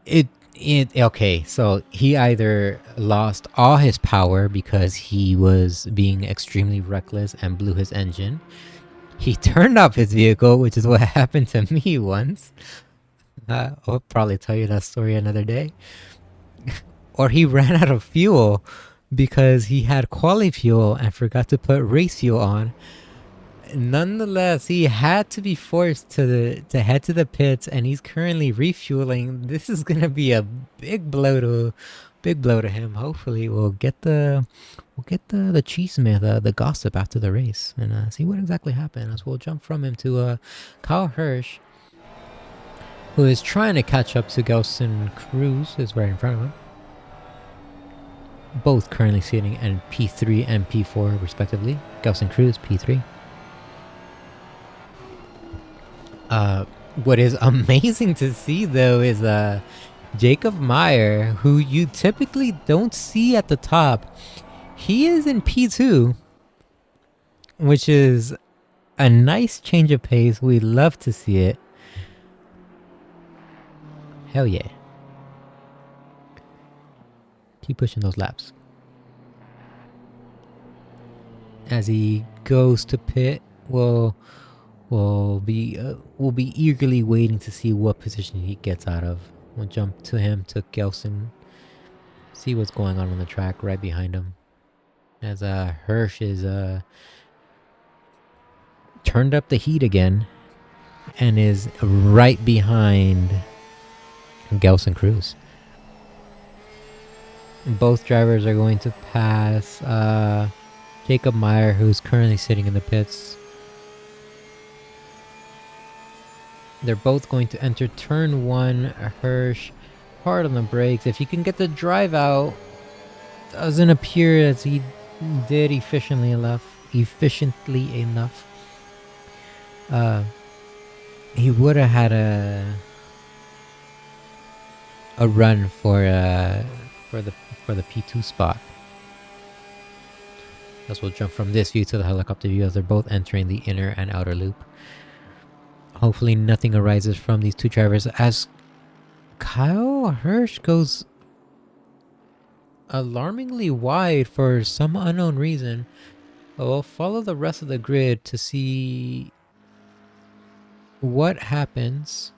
Okay, so he either lost all his power because he was being extremely reckless and blew his engine. He turned off his vehicle, which is what happened to me once. I'll probably tell you that story another day. Or he ran out of fuel because he had quality fuel and forgot to put race fuel on. Nonetheless, he had to be forced to head to the pits, and he's currently refueling. This is gonna be a big blow to him. Hopefully, we'll get the chisme, the gossip after the race, and see what exactly happened. As we'll jump from him to Kyle Hirsch, who is trying to catch up to Gelson Cruz, is right in front of him. Both currently sitting in P3 and P4 respectively. Gelson Cruz, P3. What is amazing to see though is Jacob Meyer, who you typically don't see at the top. He is in P2, which is a nice change of pace. We love to see it. Hell yeah. Keep pushing those laps. As he goes to pit, we'll be eagerly waiting to see what position he gets out of. We'll jump to him, to Gelson, see what's going on the track right behind him. As Hirsch is turned up the heat again. and is right behind Gauss and Cruz. Both drivers are going to pass Jacob Meyer, who's currently sitting in the pits. They're both going to enter turn 1. Hirsch hard on the brakes. If he can get the drive out, doesn't appear as he did efficiently enough. He would have had a run for the P2 spot. As we'll jump from this view to the helicopter view as they're both entering the inner and outer loop. Hopefully nothing arises from these two drivers as Kyle Hirsch goes alarmingly wide for some unknown reason. But we'll follow the rest of the grid to see what happens.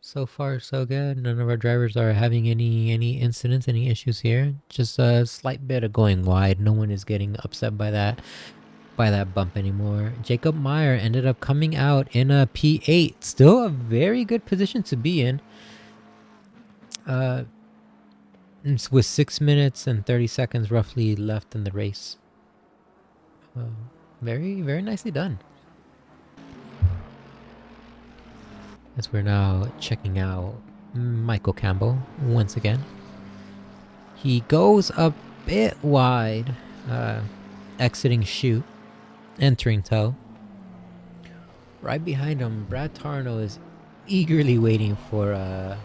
So far, so good. None of our drivers are having any incidents, any issues here. Just a slight bit of going wide. No one is getting upset by that bump anymore. Jacob Meyer ended up coming out in a P8. Still a very good position to be in. With 6 minutes and 30 seconds roughly left in the race. Very, very nicely done. As we're now checking out Michael Campbell once again. He goes a bit wide, exiting chute, entering tow. Right behind him, Brad Tarno is eagerly waiting for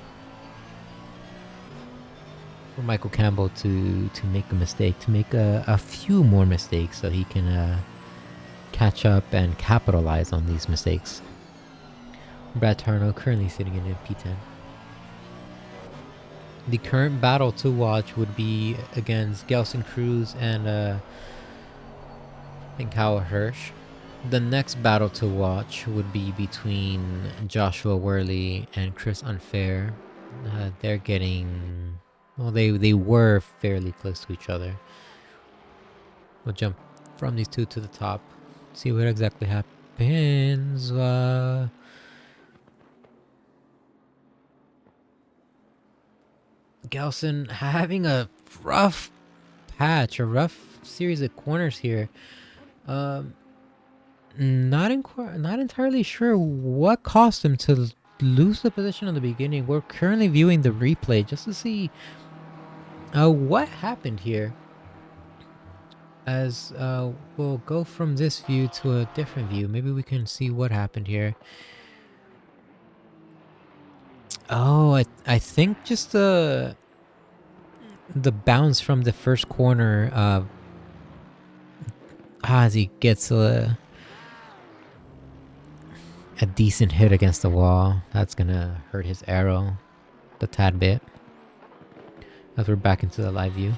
Michael Campbell to make a mistake, to make a few more mistakes so he can catch up and capitalize on these mistakes. Brad Tarno currently sitting in a P10. The current battle to watch would be against Gelson Cruz and Kyle Hirsch. The next battle to watch would be between Joshua Worley and Chris Unfair. They're getting... Well, they were fairly close to each other. We'll jump from these two to the top. See what exactly happens. Gelson having a rough patch, a rough series of corners here. Not entirely sure what caused him to lose the position in the beginning. We're currently viewing the replay just to see what happened here. As we'll go from this view to a different view. Maybe we can see what happened here. Oh, I think just the bounce from the first corner as he gets a decent hit against the wall. That's gonna hurt his arrow a tad bit. As we're back into the live view.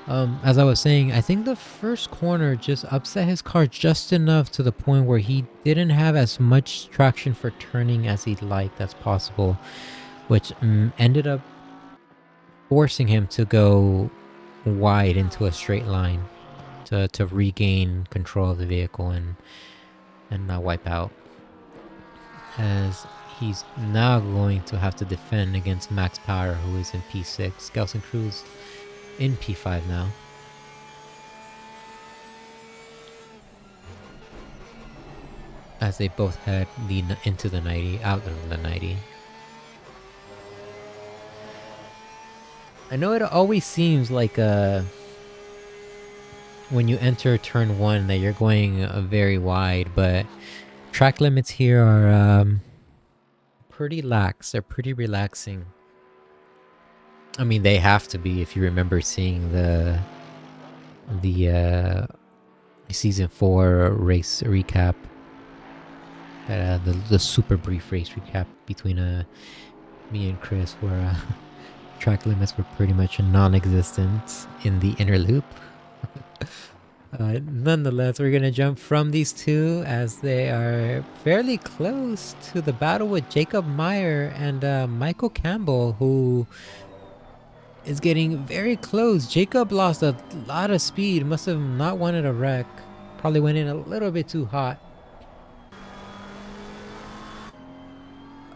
As I was saying, I think the first corner just upset his car just enough to the point where he didn't have as much traction for turning as he'd like. That's possible, which ended up forcing him to go wide into a straight line to regain control of the vehicle and not wipe out. As he's now going to have to defend against Max Power, who is in P6. Gelson Cruz in P5 now. As they both head into the 90, out of the 90. I know it always seems like when you enter turn 1 that you're going very wide, but track limits here are pretty lax. They're pretty relaxing. I mean, they have to be if you remember seeing the season 4 race recap, the super brief race recap between me and Chris, where track limits were pretty much non-existent in the inner loop. Nonetheless, we're gonna jump from these two as they are fairly close to the battle with Jacob Meyer and Michael Campbell, who is getting very close. Jacob lost a lot of speed, must have not wanted a wreck. Probably went in a little bit too hot.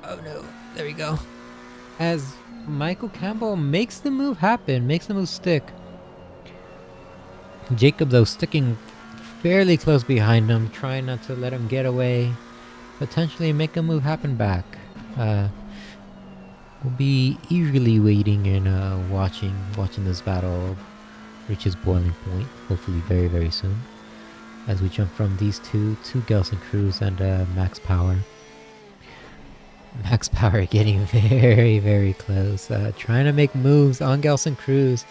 Oh no, there we go. As Michael Campbell makes the move happen, makes the move stick. Jacob, though, sticking fairly close behind him, trying not to let him get away. Potentially make a move happen back. We'll be eagerly waiting and watching this battle reach its boiling point, hopefully very, very soon. As we jump from these two to Gelson Cruz and Max Power. Max Power getting very, very close. Trying to make moves on Gelson Cruz.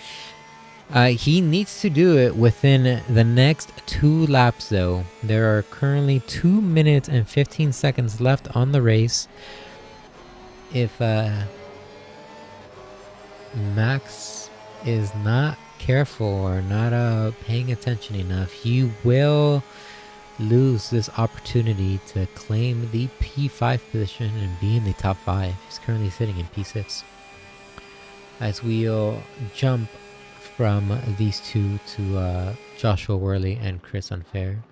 He needs to do it within the next 2 laps though. There are currently 2 minutes and 15 seconds left on the race. If Max is not careful or not paying attention enough, he will lose this opportunity to claim the P5 position and be in the top 5. He's currently sitting in P6. As we'll jump from these two to Joshua Worley and Chris Unfair.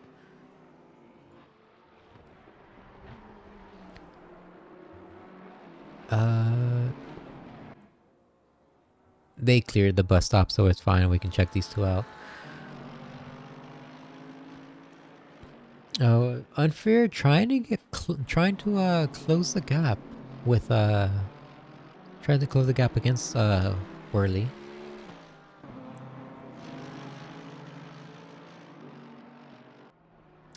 They cleared the bus stop, so it's fine. We can check these two out. Oh, Unfair trying to close the gap with trying to close the gap against Worley.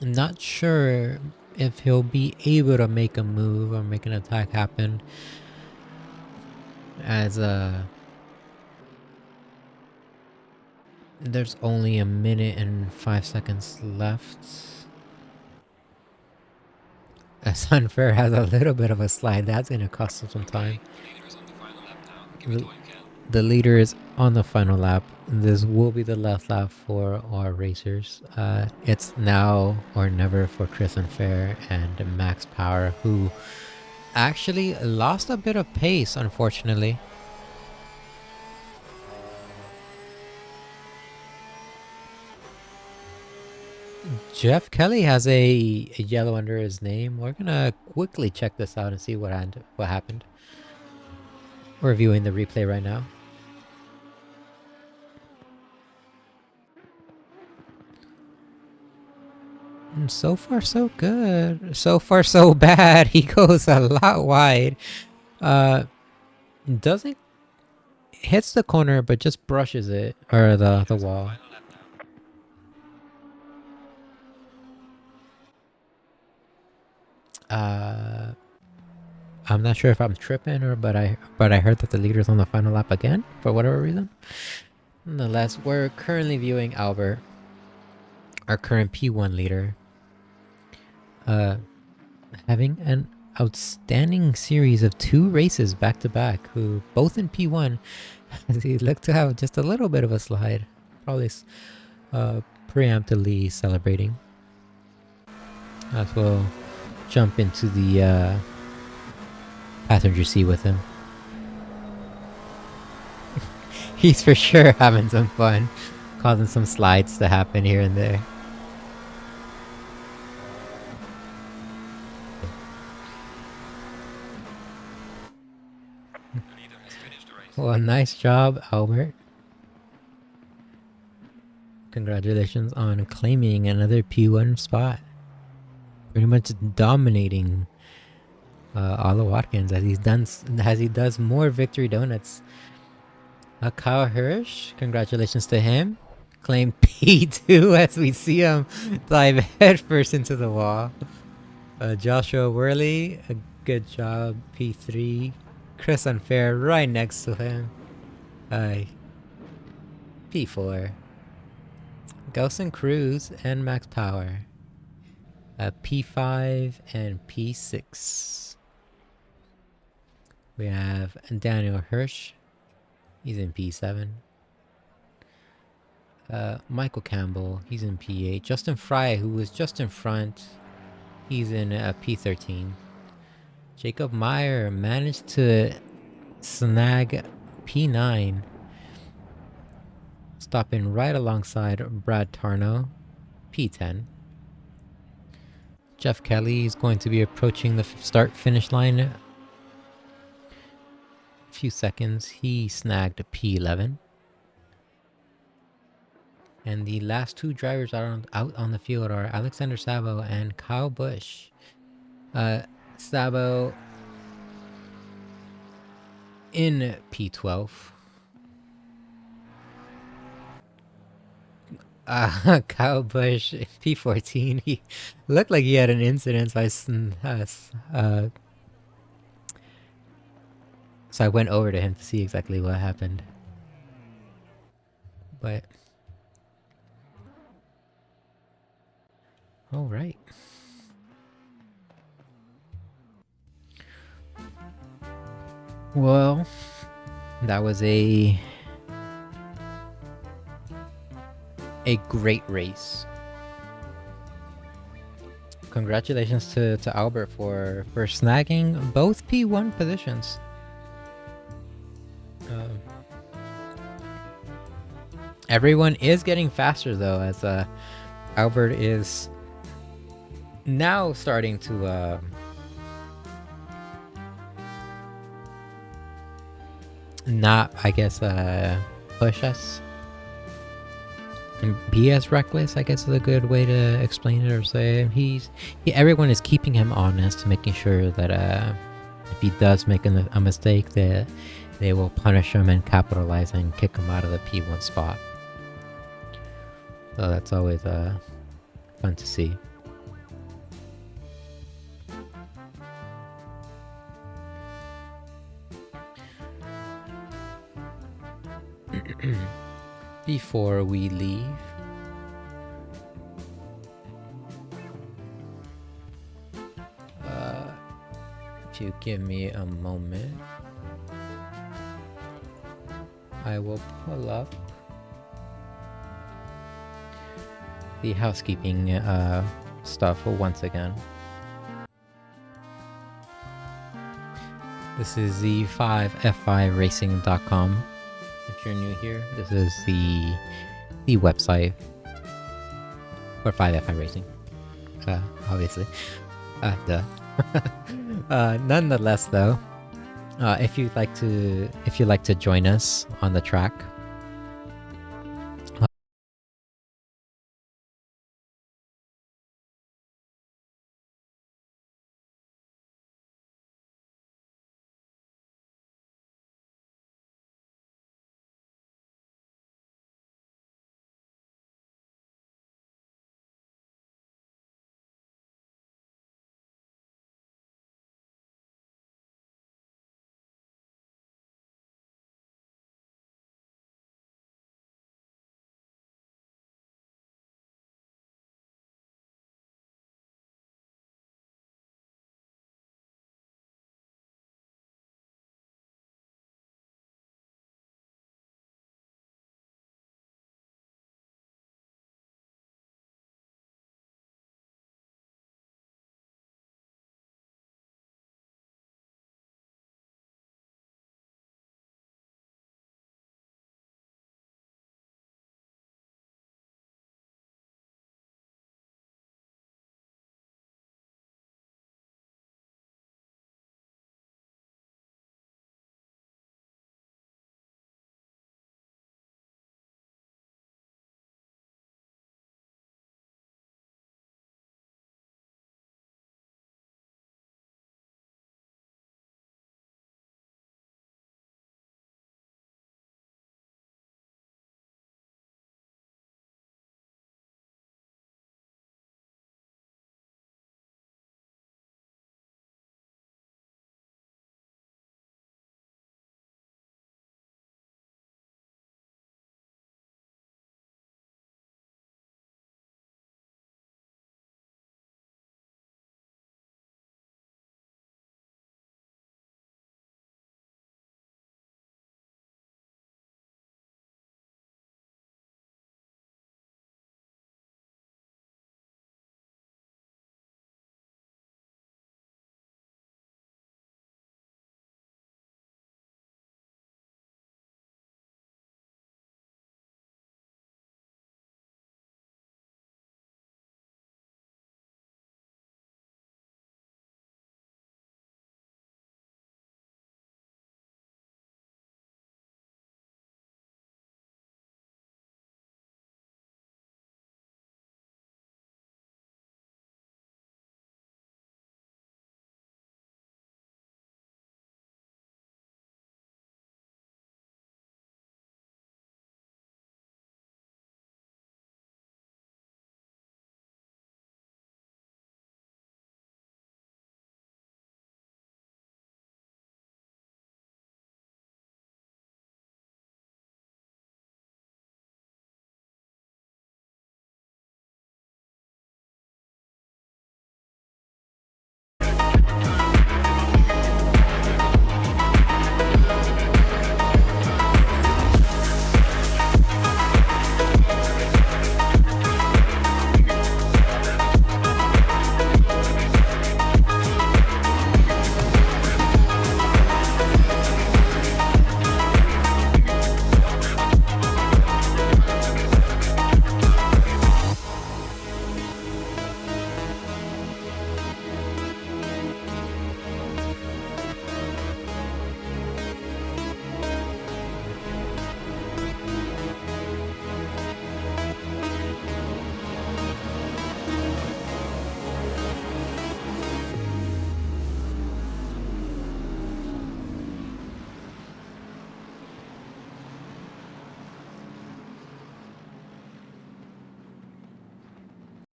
I'm not sure if he'll be able to make a move or make an attack happen, as there's only a minute and 5 seconds left. As Unfair has a little bit of a slide, that's gonna cost him some time. The leader is on the final lap. This will be the last lap for our racers. It's now or never for Chris Unfair and Max Power, who actually lost a bit of pace, unfortunately. Jeff Kelly has a yellow under his name. We're gonna quickly check this out and see what happened. We're viewing the replay right now. And so far so good. So far so bad. He goes a lot wide. Doesn't hits the corner but just brushes it, or the wall. I'm not sure if I'm tripping but I heard that the leader's on the final lap again for whatever reason. Nonetheless, we're currently viewing Albert, our current P1 leader, having an outstanding series of 2 races back to back, who both in P1 he looked to have just a little bit of a slide, probably preemptively celebrating. As we'll jump into the passenger seat with him. He's for sure having some fun, causing some slides to happen here and there. Well, nice job, Albert. Congratulations on claiming another P1 spot. Pretty much dominating all of Watkins as he does more victory donuts. Kyle Hirsch, congratulations to him. Claim P2 as we see him dive headfirst into the wall. Joshua Worley, a good job, P3. Chris Unfair right next to him. P4. Gelson Cruz and Max Power. P5 and P6. We have Daniel Hirsch. He's in P7. Michael Campbell, he's in P8. Justin Fry, who was just in front, he's in P13. Jacob Meyer managed to snag P9, stopping right alongside Brad Tarnow. P10. Jeff Kelly is going to be approaching the start-finish line. A few seconds. He snagged a P11. And the last two drivers out on the field are Alexander Sabo and Kyle Busch. Sabo in P12. Kyle Busch P14. He looked like he had an incident, so I went over to him to see exactly what happened. But all right. Well, that was a great race. Congratulations to Albert for snagging both P1 positions. Everyone is getting faster though, as Albert is now starting to not, I guess, push us and be as reckless, I guess is a good way to explain it or say. Everyone is keeping him honest, making sure that if he does make a mistake, that they will punish him and capitalize and kick him out of the P1 spot. So that's always fun to see. Before we leave, if you give me a moment, I will pull up the housekeeping stuff once again. This is the 5fi-racing.com. If you're new here, this is the website for 5FI Racing. Obviously. Duh. Nonetheless, though, if you'd like to join us on the track,